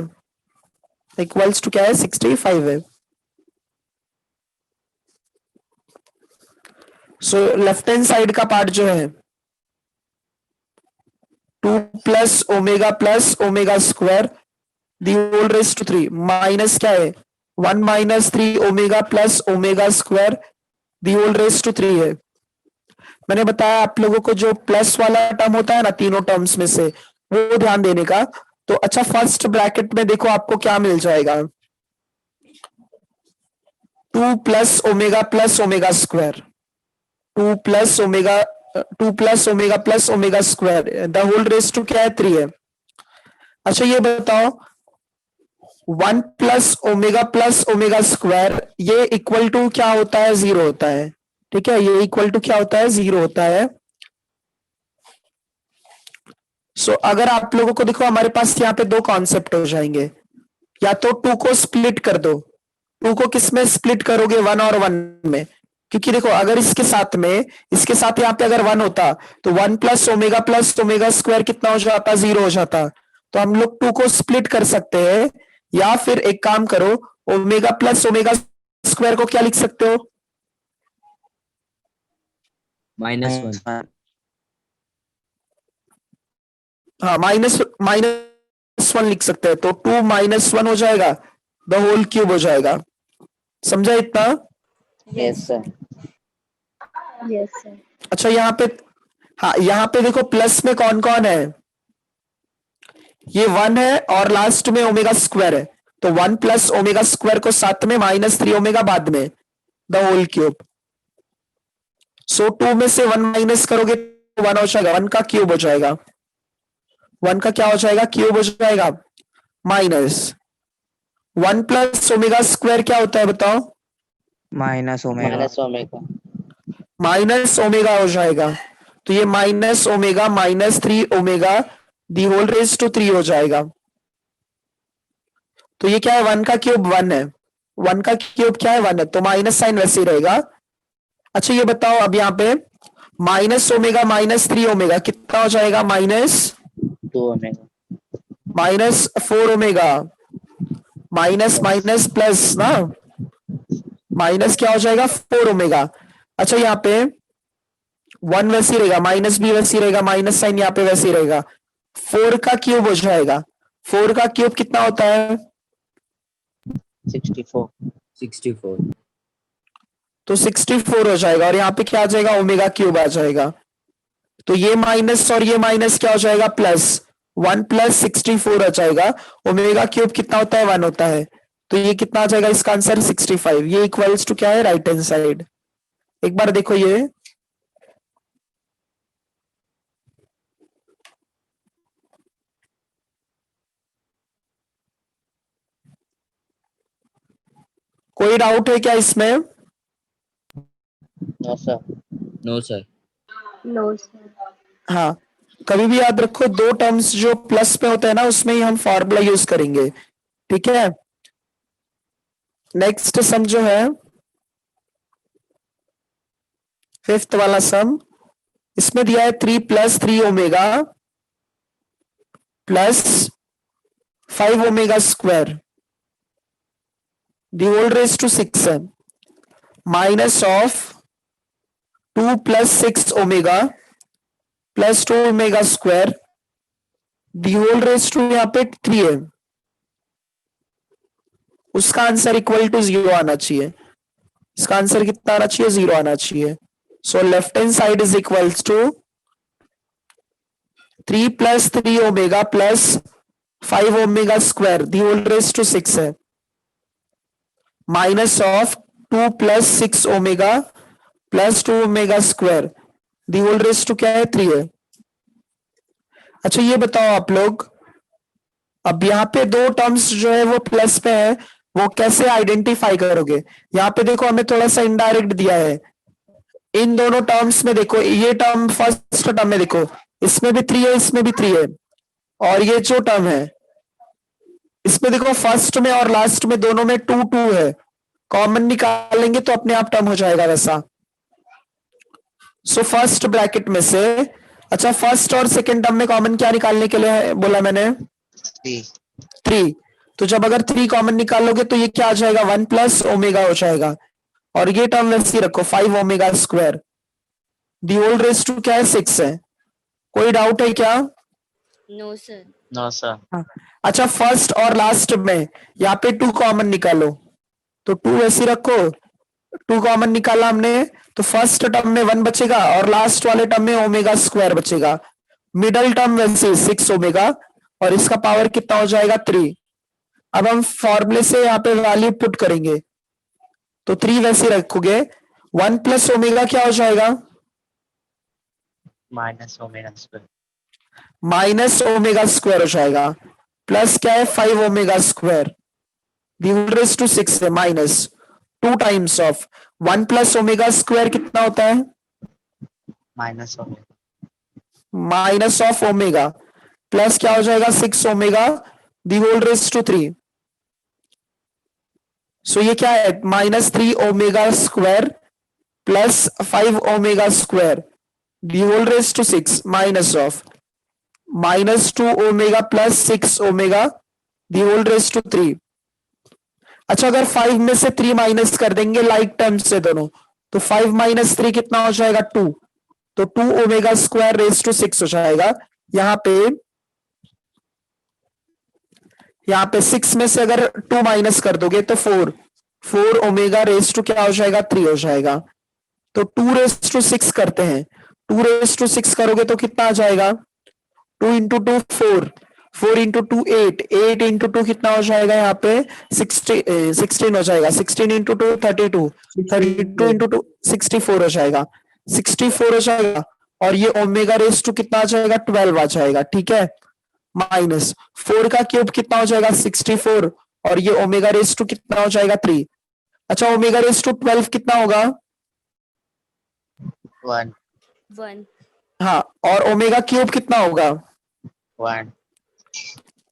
Speaker 1: इक्वल्स टू क्या है? 65 है। सो लेफ्ट हैंड साइड का पार्ट जो है 2 plus omega square the whole raise to 3 minus क्या है? 1 minus 3 omega plus omega square the whole raise to 3 है। मैंने बताया आप लोगों को, जो प्लस वाला टर्म होता है ना तीनों टर्म्स में से, वो ध्यान देने का। तो अच्छा, फर्स्ट ब्रैकेट में देखो आपको क्या मिल जाएगा? 2 plus omega square, 2 plus omega plus omega square the whole raise to क्या है? 3 है। अच्छा ये बताओ, 1 प्लस ओमेगा स्क्वायर ये इक्वल टू क्या होता है? 0 होता है। ठीक है, ये इक्वल टू क्या होता है? 0 होता है। सो अगर आप लोगों को देखो हमारे पास यहाँ पे दो कॉन्सेप्ट हो जाएंगे, या तो 2 को स्प्लिट कर दो। 2 को किस में स्प्लिट करोगे, 1 और 1 में, क्योंकि देखो अगर इसके साथ यहाँ पे अगर 1 होता तो 1 प्लस ओमेगा स्क्वायर कितना हो जाता, 0 हो जाता। तो हम लोग 2 को स्प्लिट कर सकते हैं, या फिर एक काम करो, ओमेगा प्लस ओमेगा स्क्वायर को क्या लिख सकते हो,
Speaker 2: -1
Speaker 1: हाँ -1 लिख सकते हैं। तो 2 -1 हो जाएगा, द होल क्यूब हो जाएगा। समझा इतना?
Speaker 2: Yes sir.
Speaker 4: Yes, sir.
Speaker 1: अच्छा यहाँ पे, हाँ यहाँ पे देखो प्लस में कौन कौन है, ये 1 है और लास्ट में ओमेगा स्क्वायर है। तो 1 प्लस ओमेगा स्क्वायर को साथ में, -3 ओमेगा बाद में, द होल क्यूब। सो 2 में से 1 माइनस करोगे तो 1 हो जाएगा, 1 का क्यूब हो जाएगा। 1 का क्या हो जाएगा, क्यूब हो जाएगा। माइनस 1 प्लस ओमेगा स्क्वायर क्या होता है बताओ,
Speaker 3: माइनस ओमेगा।
Speaker 1: माइनस ओमेगा हो जाएगा। तो ये minus omega -3 omega the whole raise to 3 हो जाएगा। तो ये क्या है, 1 का क्यूब 1 है, 1 का क्यूब क्या है, 1 है, तो माइनस साइन वैसे ही रहेगा। अच्छा ये बताओ अब यहाँ पे माइनस ओमेगा -3 ओमेगा कितना हो जाएगा,
Speaker 2: -2 omega
Speaker 1: -4 omega, minus minus plus ना, माइनस क्या हो जाएगा, 4 ओमेगा। अच्छा यहाँ पे 1 वैसे ही रहेगा, माइनस भी वैसे ही रहेगा, माइनस साइन यहाँ पे वैसे ही रहेगा। 4 का क्यूब हो जाएगा, 4 का क्यूब कितना होता है,
Speaker 2: 64
Speaker 1: तो 64 हो जाएगा। और यहाँ पे क्या आ जाएगा, ओमेगा क्यूब आ जाएगा। तो ये माइनस और ये माइनस क्या हो जाएगा, प्लस, 1 प्लस 64 आ जाएगा। ओमेगा क्यूब कितना होता है, 1 होता है। तो ये कितना आ जाएगा, इसका आंसर 65। ये इक्वल्स टू क्या है, राइट हैंड साइड। एक बार देखो ये, कोई डाउट है क्या इसमें?
Speaker 2: No sir.
Speaker 4: No, sir.
Speaker 1: हाँ, कभी भी याद रखो, दो टर्म्स जो प्लस पे होते हैं ना, उसमें ही हम फॉर्मूला यूज करेंगे, ठीक है। नेक्स्ट सम जो है, 5th वाला सम, इसमें दिया है 3 + 3 omega plus 5 omega square the whole raise to 6 है, minus of 2 + 6 omega plus 2 omega square the whole raise to यहाँ पे 3 है। उसका आंसर इक्वल टू 0 आना चाहिए। इसका आंसर कितना आना चाहिए, 0 आना चाहिए। So left hand side is equals to 3 + 3 omega plus 5 omega square the whole raise to 6 है, minus of 2 + 6 omega plus 2 omega square the whole raise to क्या है, 3 है। अच्छा ये बताओ आप लोग, अब यहाँ पे दो टर्म्स जो है वो प्लस पे है, वो कैसे आइडेंटिफाई करोगे? यहाँ पे देखो हमें थोड़ा सा इनडायरेक्ट दिया है। इन दोनों टर्म्स में देखो, ये टर्म फर्स्ट टर्म में देखो, इसमें भी 3 है, इसमें भी 3 है, और ये जो टर्म है इसमें देखो फर्स्ट में और लास्ट में दोनों में 2 2 है। कॉमन निकालेंगे तो अपने आप टर्म हो जाएगा वैसा। सो फर्स्ट ब्रैकेट में से, अच्छा फर्स्ट और सेकंड टर्म में कॉमन क्या निकालने के लिए बोला मैंने, 3। तो जब अगर 3 कॉमन निकालोगे तो ये क्या आ जाएगा, 1 + ओमेगा हो जाएगा। और ये टर्म वैसे ही रखो, 5 omega square the whole raise to क्या है, 6 है। कोई डाउट है क्या?
Speaker 4: No, sir.
Speaker 2: No sir.
Speaker 1: अच्छा फर्स्ट और लास्ट में यहाँ पे 2 कॉमन निकालो, तो 2 ऐसे रखो, 2 कॉमन निकाला हमने, तो फर्स्ट टर्म में 1 बचेगा और लास्ट वाले टर्म में ओमेगा स्क्वायर बचेगा। मिडल टर्म वैसे 6 ओमेगा, और इसका पावर कितना हो जाएगा, 3। अब हम फॉर्मूले से यहाँ पे वैल्यू पुट करेंगे, तो 3 वैसे रखोगे, 1 + ओमेगा क्या हो जाएगा,
Speaker 2: minus omega square
Speaker 1: minus omega square हो जाएगा, प्लस क्या है, 5 omega square the whole raise to 6 है, minus 2 times of 1 + omega square कितना होता है,
Speaker 2: minus omega
Speaker 1: minus of omega. Plus क्या हो जाएगा 6 omega the whole raise to 3। So ये क्या है -3 omega square plus 5 omega square the whole raise to 6 minus of -2 omega plus 6 omega the whole raise to 3। अच्छा अगर 5 में से 3 माइनस कर देंगे लाइक टर्म्स से दोनों, तो 5 - 3 कितना हो जाएगा 2, तो 2 ओमेगा स्क्वायर रेस टू 6 हो जाएगा। यहाँ पे 6 में से अगर 2 माइनस कर दोगे तो 4 ओमेगा रेस टू क्या हो जाएगा 3 हो जाएगा। तो 2 रेस टू 6 करते हैं, 2 रेस टू 6 करोगे तो कितना आ जाएगा 2 × 2 4, 4 × 2 8, 8 × 2 कितना हो जाएगा यहाँ पे 16 हो जाएगा, 16 × 2 32, 32 × 2 64 हो जाएगा, 64 हो जाएगा। और ये ओमेगा रेस टू कितना आ जाएगा 12 आ जाएगा। ठीक है, माइनस 4 का क्यूब कितना हो जाएगा 64, और ये ओमेगा रेस टू कितना हो जाएगा 3। अच्छा ओमेगा रेस टू 12 कितना होगा
Speaker 2: 1
Speaker 4: 1
Speaker 1: हाँ, और ओमेगा क्यूब कितना होगा
Speaker 2: 1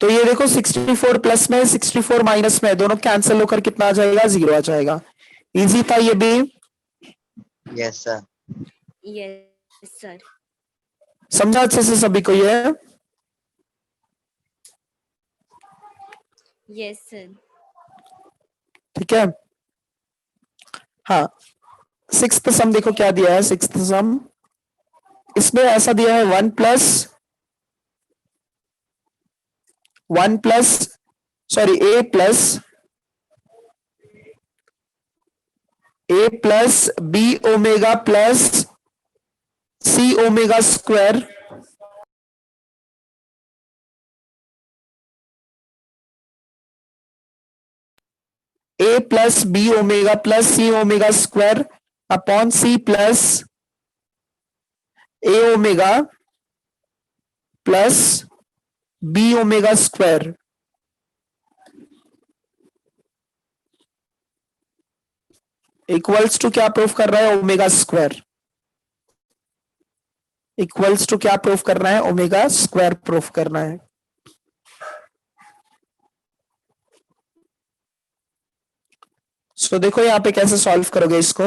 Speaker 1: तो ये देखो 64 प्लस में 64 माइनस में दोनों कैंसिल होकर कितना आ जाएगा 0 आ जाएगा। इजी था ये भी,
Speaker 2: yes sir
Speaker 4: yes sir
Speaker 1: समझा अच्छे से सभी को ये।
Speaker 4: yes sir
Speaker 1: ठीक है, हाँ 6th सम देखो क्या दिया है। 6th सम इसमें ऐसा दिया है 1 plus sorry a plus b omega plus c omega square a plus b omega plus c omega square upon c plus a omega plus b omega square equals to क्या proof कर रहा है omega square, equals to क्या proof करना है omega square proof करना है। So देखो यहां पे कैसे सॉल्व करोगे इसको।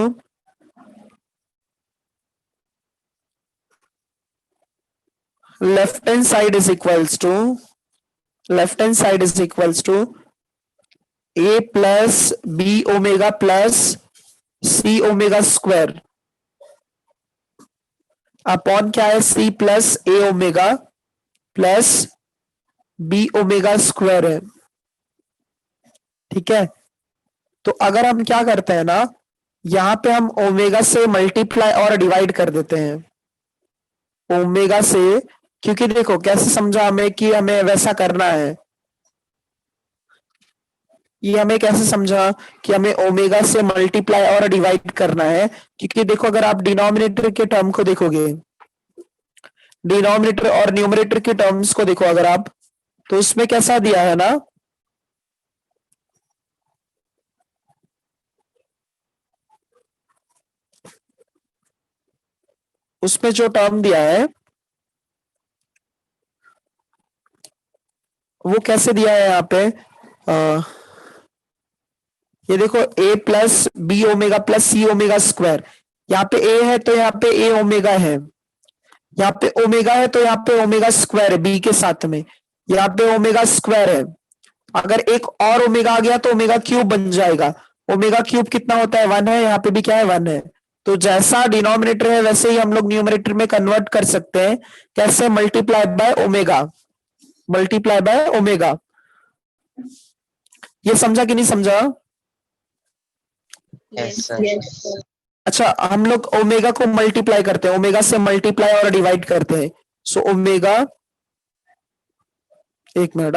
Speaker 1: Left hand side is equals to a plus b omega plus c omega square upon क्या है c plus a omega plus b omega square है। ठीक है, तो अगर हम क्या करते हैं ना, यहां पे हम ओमेगा से मल्टीप्लाई और डिवाइड कर देते हैं ओमेगा से, क्योंकि देखो कैसे समझा हमें कि हमें वैसा करना है। ये हमें कैसे समझा कि हमें ओमेगा से मल्टीप्लाई और डिवाइड करना है, क्योंकि देखो अगर आप डिनोमिनेटर के टर्म को देखोगे, डिनोमिनेटर और न्यूमरेटर के टर्म्स को देखो अगर आप, तो उसमें कैसा दिया है ना, उसमें जो टर्म दिया है वो कैसे दिया है यहाँ पे ये देखो a plus b omega plus c omega square, यहाँ पे a है तो यहाँ पे a ओमेगा है, यहाँ पे ओमेगा है तो यहाँ पे ओमेगा स्क्वायर है b के साथ में, यहाँ पे ओमेगा स्क्वायर है। अगर एक और ओमेगा आ गया तो ओमेगा क्यूब बन जाएगा। ओमेगा क्यूब कितना होता है 1 है, यहाँ पे भी क्या है 1 है। तो जैसा डिनोमिनेटर है वैसे ही हम लोग न्यूमरेटर में कन्वर्ट कर सकते हैं। कैसे? Multiply by omega, multiply by omega. ये समझा कि नहीं समझा?
Speaker 2: yes sir
Speaker 1: अच्छा, हम लोग ओमेगा को मल्टीप्लाई करते हैं, ओमेगा से मल्टीप्लाई और डिवाइड करते हैं। सो ओमेगा, एक मिनट,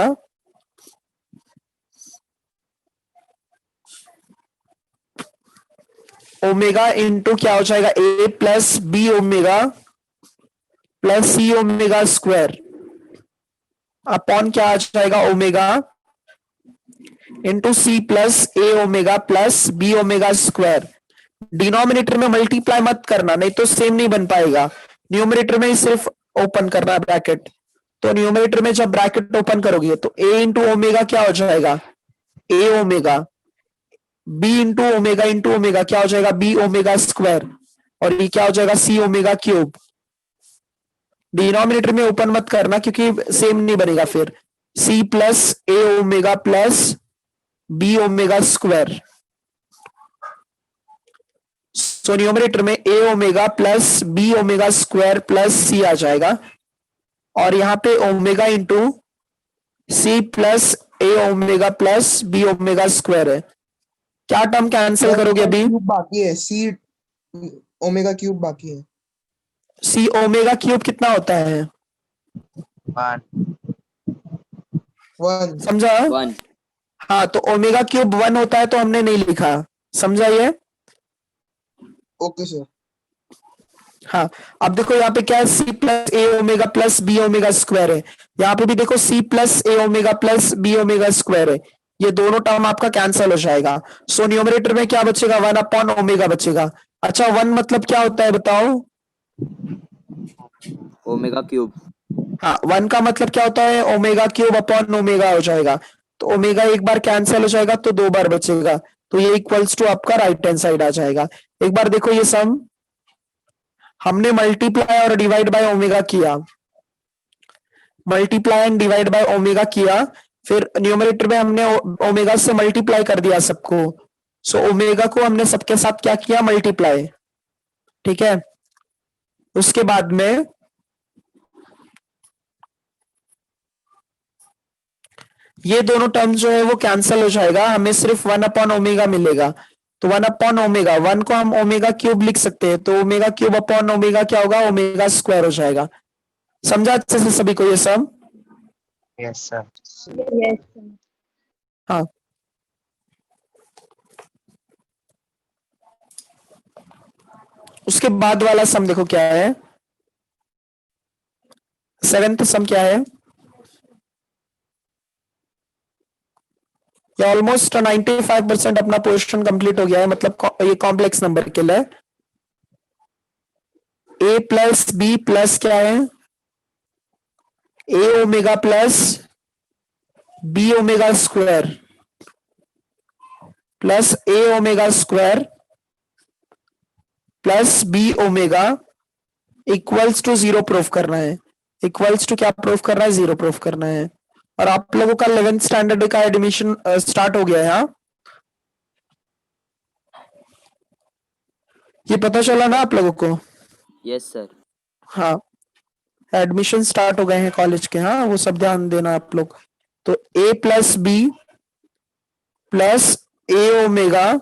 Speaker 1: ओमेगा इंटू क्या हो जाएगा a plus b omega plus c omega square upon क्या आ जाएगा omega into c plus a omega plus b omega square. Denominator में मल्टीप्लाई मत करना, नहीं तो सेम नहीं बन पाएगा। न्यूमरेटर में ही सिर्फ ओपन करना ब्रैकेट। तो न्यूमरेटर में जब ब्रैकेट ओपन करोगे तो a इंटू ओमेगा क्या हो जाएगा, a omega, b into omega क्या हो जाएगा, b ओमेगा स्क्वायर, और ये क्या हो जाएगा, c ओमेगा क्यूब। डिनोमिनेटर में ओपन मत करना क्योंकि सेम नहीं बनेगा फिर, c plus a omega plus b omega square. So numerator में a omega plus b omega square plus c आ जाएगा, और यहाँ पे omega into c plus a omega plus b omega square है। क्या टर्म कैंसिल करोगे अभी,
Speaker 5: क्यूब बाकी है, सी ओमेगा क्यूब बाकी है।
Speaker 1: c ओमेगा क्यूब कितना होता है,
Speaker 2: 1.
Speaker 5: 1.
Speaker 1: समझा।
Speaker 3: 1.
Speaker 1: हाँ तो ओमेगा क्यूब 1 होता है तो हमने नहीं लिखा, समझा ये।
Speaker 5: Okay sir.
Speaker 1: हाँ अब देखो यहाँ पे क्या है, c plus a omega plus b omega square है, यहाँ पे भी देखो c plus a omega plus b omega square है, ये दोनों टर्म आपका कैंसिल हो जाएगा। सो न्यूमरेटर में क्या बचेगा, 1 अपॉन ओमेगा बचेगा। अच्छा 1 मतलब क्या होता है बताओ,
Speaker 3: ओमेगा क्यूब।
Speaker 1: हाँ 1 का मतलब क्या होता है, ओमेगा क्यूब अपॉन ओमेगा हो जाएगा, तो ओमेगा एक बार कैंसिल हो जाएगा तो 2 बार बचेगा, तो ये इक्वल्स टू आपका राइट हैंड साइड आ जाएगा। एक बार देखो ये सम हमने मल्टीप्लाई और डिवाइड बाय ओमेगा किया, multiply and divide by omega किया, फिर न्यूमरेटर में हमने ओमेगा से मल्टीप्लाई कर दिया सबको, सो ओमेगा को हमने सबके साथ क्या किया, मल्टीप्लाई, ठीक है। उसके बाद में ये दोनों टर्म जो है वो कैंसिल हो जाएगा, हमें सिर्फ 1 अपॉन ओमेगा मिलेगा, तो 1 अपॉन ओमेगा, 1 को हम ओमेगा क्यूब लिख सकते हैं, तो ओमेगा क्यूब अपॉन ओमेगा क्या होगा, ओमेगा स्क्वायर हो जाएगा। समझा अच्छे से सभी को ये सब,
Speaker 2: Yes, sir.
Speaker 6: Yes, sir.
Speaker 1: हाँ। उसके बाद वाला सम देखो क्या है, 7th सम क्या है, ये ऑलमोस्ट 95% अपना पोर्शन कंप्लीट हो गया है, मतलब ये कॉम्प्लेक्स नंबर के लिए a प्लस बी प्लस क्या है, a omega plus b omega square plus a omega square plus b omega equals to 0 proof करना है, इक्वल्स टू क्या प्रूफ करना है, 0 प्रूफ करना है। और आप लोगों का 11th स्टैंडर्ड का एडमिशन स्टार्ट हो गया है, हाँ ये पता चला ना आप लोगों को,
Speaker 3: यस सर।
Speaker 1: हाँ एडमिशन स्टार्ट हो गए हैं कॉलेज के, हाँ वो सब ध्यान देना आप लोग। तो a plus b plus a omega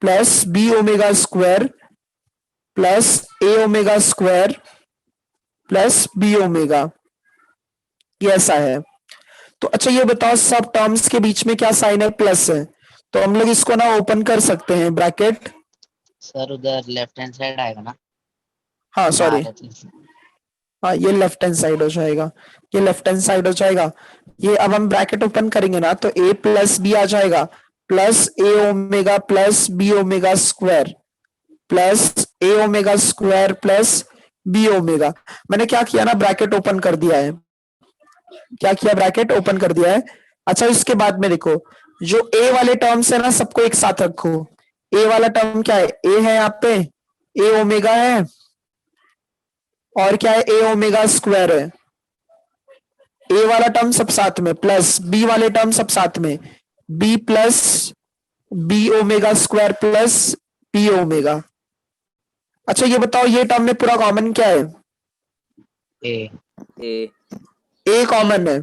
Speaker 1: plus b omega square plus a omega square plus b omega, ये ऐसा है। तो अच्छा ये बताओ सब टर्म्स के बीच में क्या साइन है, प्लस है, तो हम लोग इसको ना ओपन कर सकते हैं ब्रैकेट,
Speaker 2: सर उधर लेफ्ट हैंड साइड आएगा ना।
Speaker 1: हाँ सॉरी,
Speaker 2: हाँ, तो
Speaker 1: हाँ ये लेफ्ट हैंड साइड हो जाएगा, ये लेफ्ट हैंड साइड हो जाएगा। ये अब हम ब्रैकेट ओपन करेंगे ना तो a प्लस बी आ जाएगा plus a omega plus b omega square plus a omega square plus b omega. मैंने क्या किया ना, ब्रैकेट ओपन कर दिया है, क्या किया, ब्रैकेट ओपन कर दिया है। अच्छा इसके बाद में देखो जो a वाले टर्म्स है ना सबको एक साथ रखो, a वाला टर्म क्या है, a है यहाँ पे, a ओमेगा है, और क्या है, a ओमेगा स्क्वायर है, a वाला टर्म सब साथ में प्लस b वाले टर्म सब साथ में, b plus b omega square plus b omega. अच्छा ये बताओ ये टर्म में पूरा कॉमन क्या है,
Speaker 2: ए
Speaker 3: ए
Speaker 1: a कॉमन है,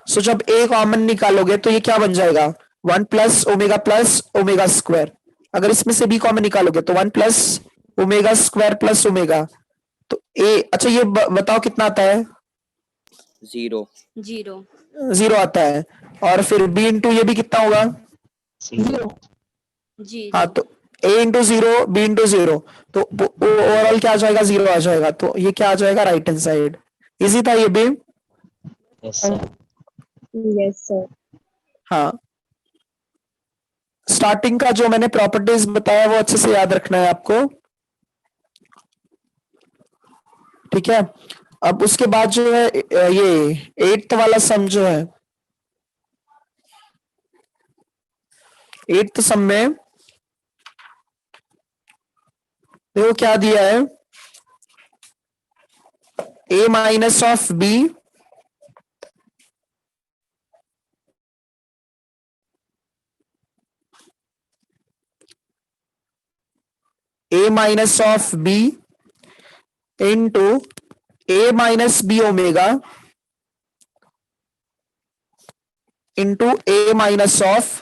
Speaker 1: सो जब a कॉमन निकालोगे तो ये क्या बन जाएगा, 1 प्लस ओमेगा स्क्वायर। अगर इसमें से b कॉमन निकालोगे तो 1 plus omega square plus omega, तो a, अच्छा ये बताओ कितना आता है,
Speaker 3: 0
Speaker 4: 0
Speaker 1: 0 आता है, और फिर b इंटू ये भी कितना होगा,
Speaker 2: सी
Speaker 4: 0
Speaker 1: हाँ तो a इंटू 0 b इंटू 0, तो ओवरऑल क्या आ जाएगा, 0 आ जाएगा, तो ये क्या आ जाएगा, राइट हैंड साइड। इजी था ये भी,
Speaker 2: यस सर।
Speaker 6: Yes, sir.
Speaker 1: हाँ स्टार्टिंग का जो मैंने प्रॉपर्टीज बताया वो अच्छे से याद रखना है आपको, ठीक है। अब उसके बाद जो है ये 8th वाला सम जो है, 8th सम में देखो क्या दिया है, a minus of b a minus of b into a minus b omega into a minus of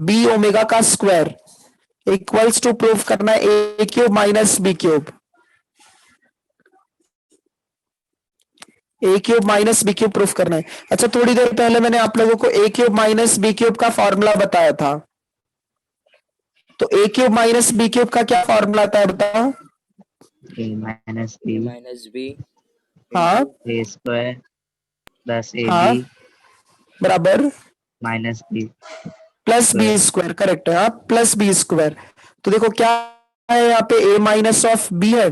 Speaker 1: b omega का स्क्वायर इक्वल्स टू प्रूव करना है a cube minus b cube, a cube minus b cube proof करना है। अच्छा, थोड़ी देर पहले मैंने आप लोगों को a cube minus b cube का फॉर्मूला बताया था, तो a cube minus b cube का क्या फॉर्मूला आता है बताओ?
Speaker 2: a minus b
Speaker 3: minus b
Speaker 1: हाँ
Speaker 2: a square plus ab
Speaker 1: हाँ बराबर
Speaker 2: minus b
Speaker 1: plus b square, correct है, हाँ प्लस बी स्क्वायर। तो देखो क्या है यहाँ पे, a माइनस ऑफ b है,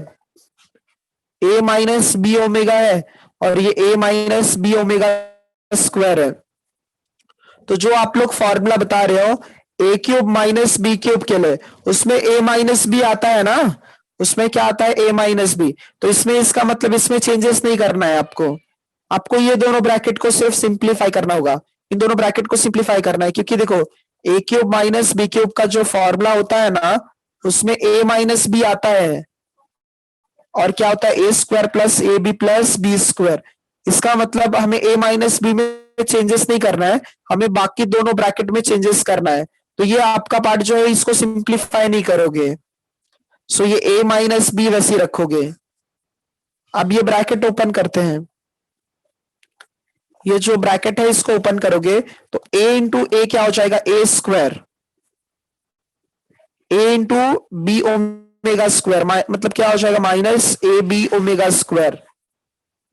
Speaker 1: a माइनस बी ओमेगा है, और ये a minus b omega square है। तो जो आप लोग फॉर्मूला बता रहे हो a cube minus b cube के लिए, उसमें a माइनस बी आता है ना, उसमें क्या आता है a माइनस बी, तो इसमें इसका मतलब इसमें चेंजेस नहीं करना है आपको, आपको ये दोनों ब्रैकेट को सिर्फ सिंप्लीफाई करना होगा, इन दोनों ब्रैकेट को सिंप्लीफाई करना है, क्योंकि देखो a cube minus b cube का जो फॉर्मूला होता है ना, उसमें a माइनस बी आता है, और क्या होता है a square plus a b plus b square. इसका मतलब हमें a माइनस बी में चेंजेस नहीं करना है, हमें बाकी दोनों ब्रैकेट में चेंजेस करना है। तो ये आपका पार्ट जो है इसको सिंप्लीफाई नहीं करोगे, सो ये a माइनस बी वैसे ही रखोगे। अब ये ब्रैकेट ओपन करते हैं, ये जो ब्रैकेट है इसको ओपन करोगे तो a इंटू ए क्या हो जाएगा, a square, a into b omega square, मतलब क्या हो जाएगा minus a b omega square,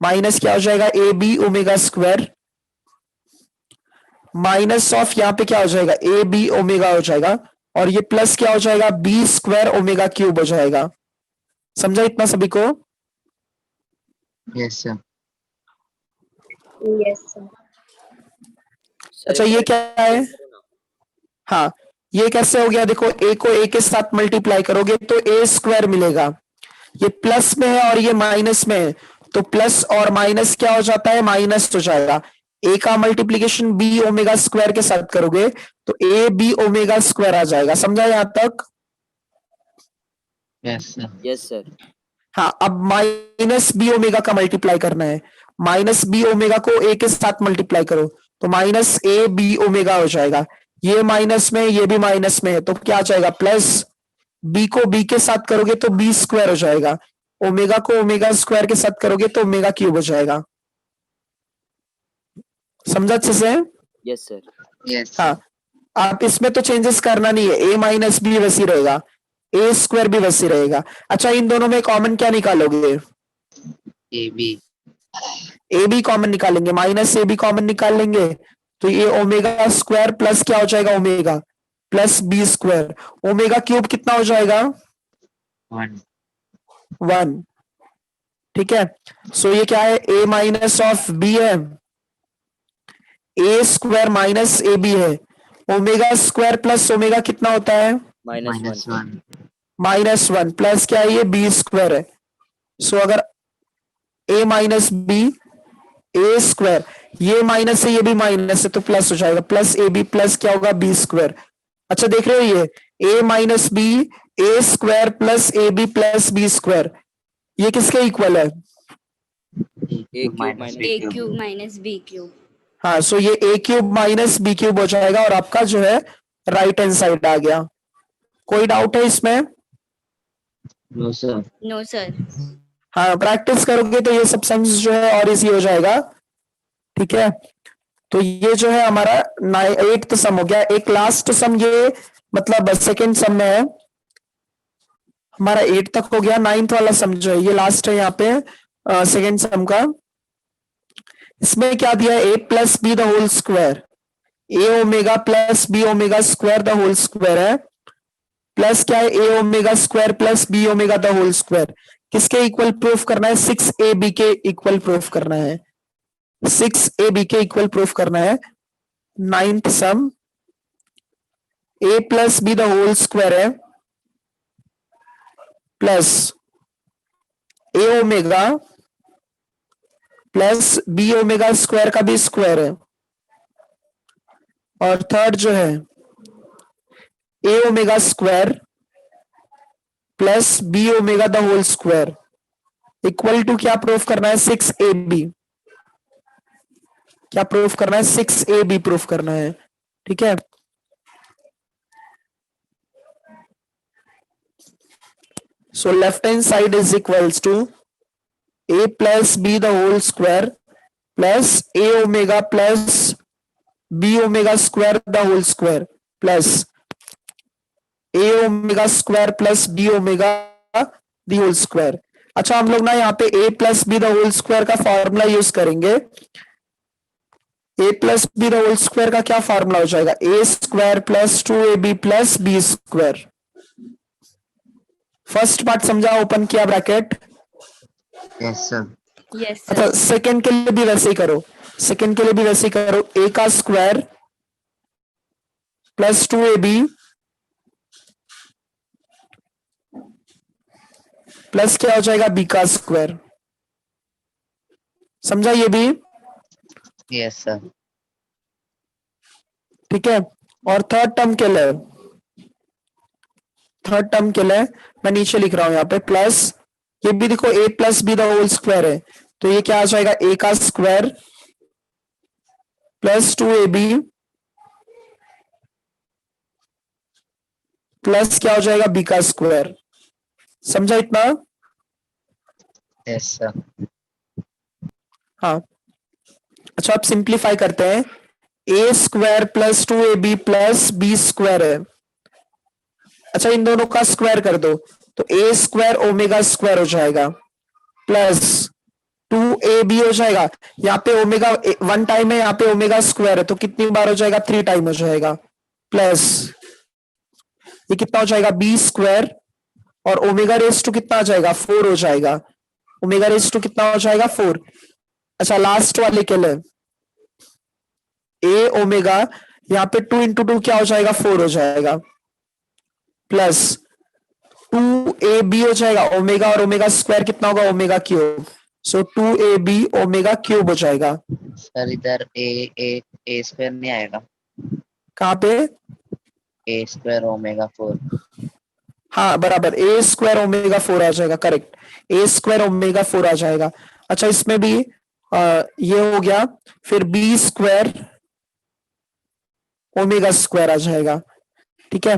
Speaker 1: minus क्या हो जाएगा a b omega square, minus of यहाँ पे क्या हो जाएगा ए बी ओमेगा हो जाएगा, और ये प्लस क्या हो जाएगा बी स्क्वायर ओमेगा क्यूब हो जाएगा। समझा इतना सभी को?
Speaker 2: yes sir
Speaker 6: Yes, sir.
Speaker 1: अच्छा ये क्या है, हाँ ये कैसे हो गया, देखो a को a के साथ मल्टीप्लाई करोगे तो a स्क्वायर मिलेगा, ये प्लस में है और ये माइनस में है, तो प्लस और माइनस क्या हो जाता है, माइनस हो जाएगा। a का मल्टीप्लीकेशन b ओमेगा स्क्वायर के साथ करोगे तो a b ओमेगा स्क्वायर आ जाएगा। समझा यहां तक?
Speaker 2: yes sir
Speaker 3: yes sir
Speaker 1: हाँ, अब माइनस बी ओमेगा का मल्टीप्लाई करना है, माइनस बी ओमेगा को a के साथ मल्टीप्लाई करो तो माइनस ए बी ओमेगा हो जाएगा, ये माइनस में ये भी माइनस में है, तो क्या आ जाएगा प्लस, b को b के साथ करोगे तो b स्क्वायर हो जाएगा, ओमेगा को ओमेगा स्क्वायर के साथ करोगे तो ओमेगा क्यूब हो जाएगा। समझा अच्छे से?
Speaker 3: yes sir
Speaker 2: yes
Speaker 1: हाँ, आप इसमें तो चेंजेस करना नहीं है, a माइनस बी वैसी रहेगा, a स्क्वायर भी वैसी रहेगा। अच्छा इन दोनों में कॉमन क्या निकालोगे,
Speaker 2: ab
Speaker 1: ए बी कॉमन निकालेंगे, माइनस ए बी कॉमन निकाल लेंगे तो ये ओमेगा स्क्वायर प्लस क्या हो जाएगा omega plus b square, omega cube कितना हो जाएगा 1, ठीक है। सो ये क्या है, a माइनस ऑफ बी है, a square minus a b है, ओमेगा स्क्वायर प्लस ओमेगा कितना होता है
Speaker 3: minus 1
Speaker 1: -1 प्लस क्या है ये बी स्क्वायर है। सो अगर a minus b a square, ये माइनस है ये भी माइनस है तो प्लस हो जाएगा, प्लस ए बी प्लस क्या होगा बी स्क्वायर। अच्छा देख रहे हो ये a minus b a square plus a b plus b square, ये किसके इक्वल है?
Speaker 3: a cube minus
Speaker 4: a cube minus b cube.
Speaker 1: हाँ, सो ये a cube minus b cube हो जाएगा और आपका जो है राइट हैंड साइड आ गया। कोई डाउट है इसमें?
Speaker 2: no sir
Speaker 4: no sir.
Speaker 1: हाँ, प्रैक्टिस करोगे तो ये सब सम्स जो है और इजी हो जाएगा, ठीक है। तो ये जो है हमारा 8th सम हो गया। एक लास्ट सम ये मतलब सेकंड सम में है, हमारा 8 तक हो गया, 9th वाला सम जो है ये लास्ट है यहाँ पे सेकंड सम का। इसमें क्या दिया है, a plus B the whole square, a omega plus b omega square the whole square है, प्लस क्या है a omega square plus b omega the whole square. किसके इक्वल प्रूफ करना है? 6ab के इक्वल प्रूफ करना है, 6ab के इक्वल प्रूफ करना है। Ninth sum a plus B the whole square है plus a omega plus b omega square का भी स्क्वायर है, और थर्ड जो है a omega square plus b omega the whole square equal to क्या प्रूफ करना है? 6ab। क्या प्रूफ करना है? 6ab प्रूफ करना है, ठीक है। So left hand side is equals to a plus b the whole square plus a omega plus b omega square the whole square plus a omega square plus b omega the whole square। अच्छा, हम लोग ना यहाँ पे a plus b the whole square का formula use करेंगे। a plus b the whole square का क्या फॉर्मूला हो जाएगा? a square plus 2ab plus b square। First part समझा? ओपन किया ब्रैकेट।
Speaker 2: Yes, sir.
Speaker 4: Yes,
Speaker 1: अच्छा,
Speaker 4: sir.
Speaker 1: सेकंड के लिए भी वैसे ही करो, सेकंड के लिए भी वैसे ही करो। a का स्क्वायर प्लस 2ab प्लस क्या हो जाएगा? b का स्क्वायर। समझा ये भी?
Speaker 2: Yes, sir.
Speaker 1: ठीक है। और थर्ड टर्म के लिए, थर्ड टर्म के लिए मैं नीचे लिख रहा हूं यहाँ पे प्लस, ये भी देखो a plus B the whole square है, तो ये क्या आ जाएगा? a का स्क्वायर प्लस 2ab प्लस क्या हो जाएगा? b का स्क्वायर। समझा इतना?
Speaker 2: Yes, sir.
Speaker 1: हाँ। अच्छा, अब सिंप्लीफाई करते हैं। a square plus 2ab plus b square है। अच्छा, इन दोनों का स्क्वायर कर दो तो a स्क्वायर ओमेगा स्क्वायर हो जाएगा प्लस 2ab हो जाएगा। यहाँ पे ओमेगा 1 टाइम है, यहाँ पे ओमेगा स्क्वायर है, तो कितनी बार हो जाएगा? 3 टाइम हो जाएगा प्लस ये कितना हो जाएगा? b स्क्वायर और ओमेगा रेस टू कितना आ जाएगा? 4 हो जाएगा। ओमेगा रेस टू कितना हो जाएगा? 4। अच्छा, लास्ट वाले के लिए a ओमेगा, यहाँ पे 2 इंटू 2 क्या हो जाएगा? 4 हो जाएगा प्लस 2ab हो जाएगा। ओमेगा और ओमेगा स्क्वायर कितना होगा? Omega cube. So 2ab omega cube हो जाएगा।
Speaker 2: Sir, इधर a square नहीं आएगा।
Speaker 1: कहाँ पे?
Speaker 2: A square omega 4।
Speaker 1: हाँ बराबर, a स्क्वायर ओमेगा 4 आ जाएगा, करेक्ट, a स्क्वायर ओमेगा 4 आ जाएगा। अच्छा, इसमें भी ये हो गया, फिर b स्क्वायर ओमेगा स्क्वायर आ जाएगा, ठीक है।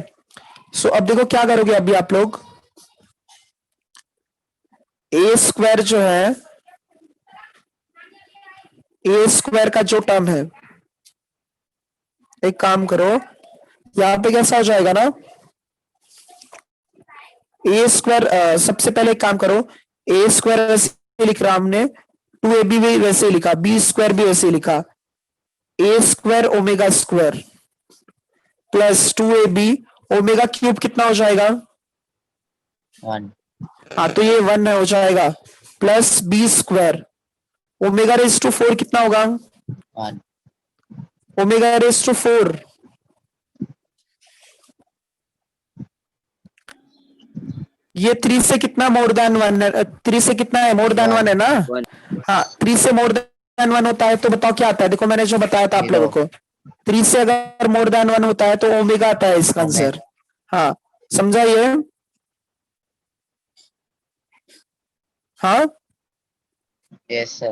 Speaker 1: सो अब देखो क्या करोगे अभी आप लोग, a स्क्वायर जो है, a स्क्वायर का जो टर्म है, एक काम करो, यहां पे कैसा हो जाएगा ना, a स्क्वायर, सबसे पहले एक काम करो, a स्क्वायर वैसे लिख रहा हमने, 2ab भी वैसे लिखा, b स्क्वायर भी वैसे लिखा, a square omega square plus 2ab omega cube कितना हो जाएगा?
Speaker 2: 1।
Speaker 1: हाँ, तो ये 1 हो जाएगा plus b square omega raise to 4 कितना होगा?
Speaker 2: 1।
Speaker 1: ओमेगा रेस टू 4 ये 3 से कितना मोर देन 1 है? 3 से कितना है? मोर देन 1 है ना? हाँ, 3 से मोर देन 1 होता है तो बताओ क्या आता है? देखो मैंने जो बताया था आप लोगों को, 3 से अगर मोर देन 1 होता है तो ओमेगा आता है इसका आंसर। हाँ, समझा ये? हाँ,
Speaker 2: Yes, sir.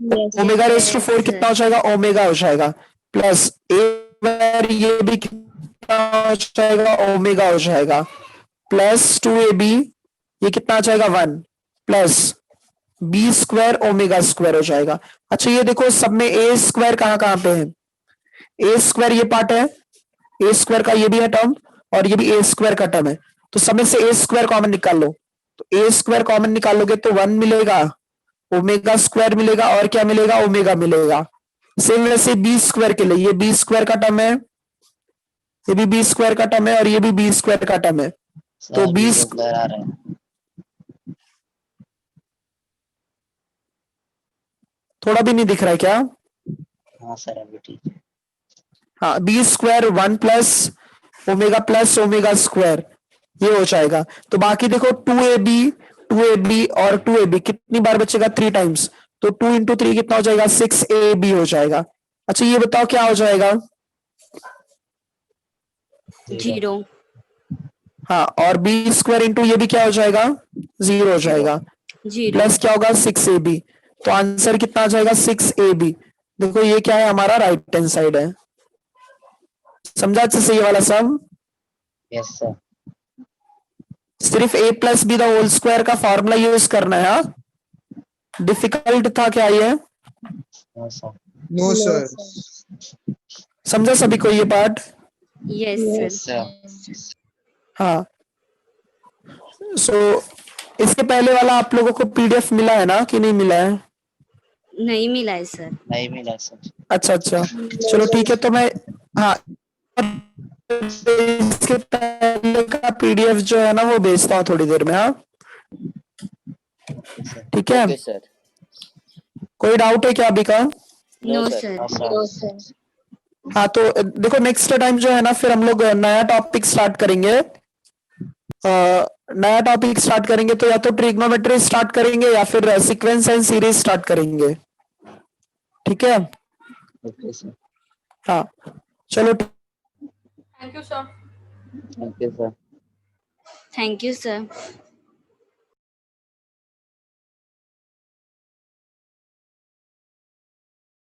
Speaker 6: Yes.
Speaker 1: Omega raise to 4 कितना हो जाएगा? ओमेगा हो जाएगा प्लस ये भी कितना हो जाएगा? ओमेगा हो जाएगा प्लस 2ab ये कितना आ जाएगा? 1 plus b square omega square हो जाएगा। अच्छा, ये देखो सब में a स्क्वायर कहाँ कहाँ पे है? a स्क्वायर ये पार्ट है, a स्क्वायर का ये भी है टर्म और ये भी a स्क्वायर का टर्म है, तो सब में से a स्क्वायर कॉमन निकाल लो, तो a स्क्वायर कॉमन निकालोगे तो 1 मिलेगा, ओमेगा स्क्वायर मिलेगा और क्या मिलेगा? ओमेगा मिलेगा। सेम वैसे b स्क्वायर के लिए, ये b स्क्वायर का टर्म है, ये भी b स्क्वायर का टर्म है और ये भी b स्क्वायर का टर्म है, तो
Speaker 2: Sir,
Speaker 1: 20
Speaker 2: square आ रहा है।
Speaker 1: थोड़ा भी नहीं दिख रहा है क्या?
Speaker 2: हाँ सर अभी ठीक है।
Speaker 1: हाँ, b square 1 plus omega square, ये हो जाएगा। तो बाकी देखो 2ab और 2ab कितनी बार बचेगा? 3 टाइम्स। तो 2 इंटू 3 कितना हो जाएगा? 6ab हो जाएगा। अच्छा ये बताओ क्या हो जाएगा?
Speaker 4: 0.
Speaker 1: हाँ, और बी स्क्वायर इंटू ये भी क्या हो जाएगा? 0 हो जाएगा।
Speaker 4: 0.
Speaker 1: प्लस क्या होगा? 6ab। तो आंसर कितना आ जाएगा? 6ab। देखो ये क्या है? हमारा राइट हैंड साइड है। समझा अच्छे से ये वाला सब?
Speaker 2: Yes sir.
Speaker 1: सिर्फ a plus B the whole square का फॉर्मूला यूज करना है। हाँ? डिफिकल्ट था क्या ये?
Speaker 2: No sir.
Speaker 5: No
Speaker 6: No,
Speaker 5: sir.
Speaker 6: sir.
Speaker 1: समझा सभी को ये part?
Speaker 4: Yes,
Speaker 2: yes
Speaker 4: sir.
Speaker 2: Sir.
Speaker 1: हाँ। सो इसके पहले वाला आप लोगों को पीडीएफ मिला है ना कि नहीं मिला है?
Speaker 4: नहीं मिला है सर.
Speaker 2: नहीं मिला सर।
Speaker 1: अच्छा अच्छा, चलो ठीक है। तो मैं, हाँ, इसके पहले का पीडीएफ जो है ना वो भेजता हूँ थोड़ी देर में। हाँ ठीक है।
Speaker 3: Okay sir.
Speaker 1: कोई डाउट है क्या अभी का?
Speaker 4: No,
Speaker 3: sir.
Speaker 4: sir.
Speaker 6: No, sir.
Speaker 1: हाँ तो देखो नेक्स्ट टाइम जो है ना फिर हम लोग नया टॉपिक स्टार्ट करेंगे। नया टॉपिक स्टार्ट करेंगे तो या तो ट्रिग्नोमेट्री स्टार्ट करेंगे या फिर सीक्वेंस एंड सीरीज स्टार्ट करेंगे। ठीक है।
Speaker 2: Okay sir.
Speaker 1: हाँ चलो।
Speaker 2: Thank you sir.
Speaker 4: Thank you, sir.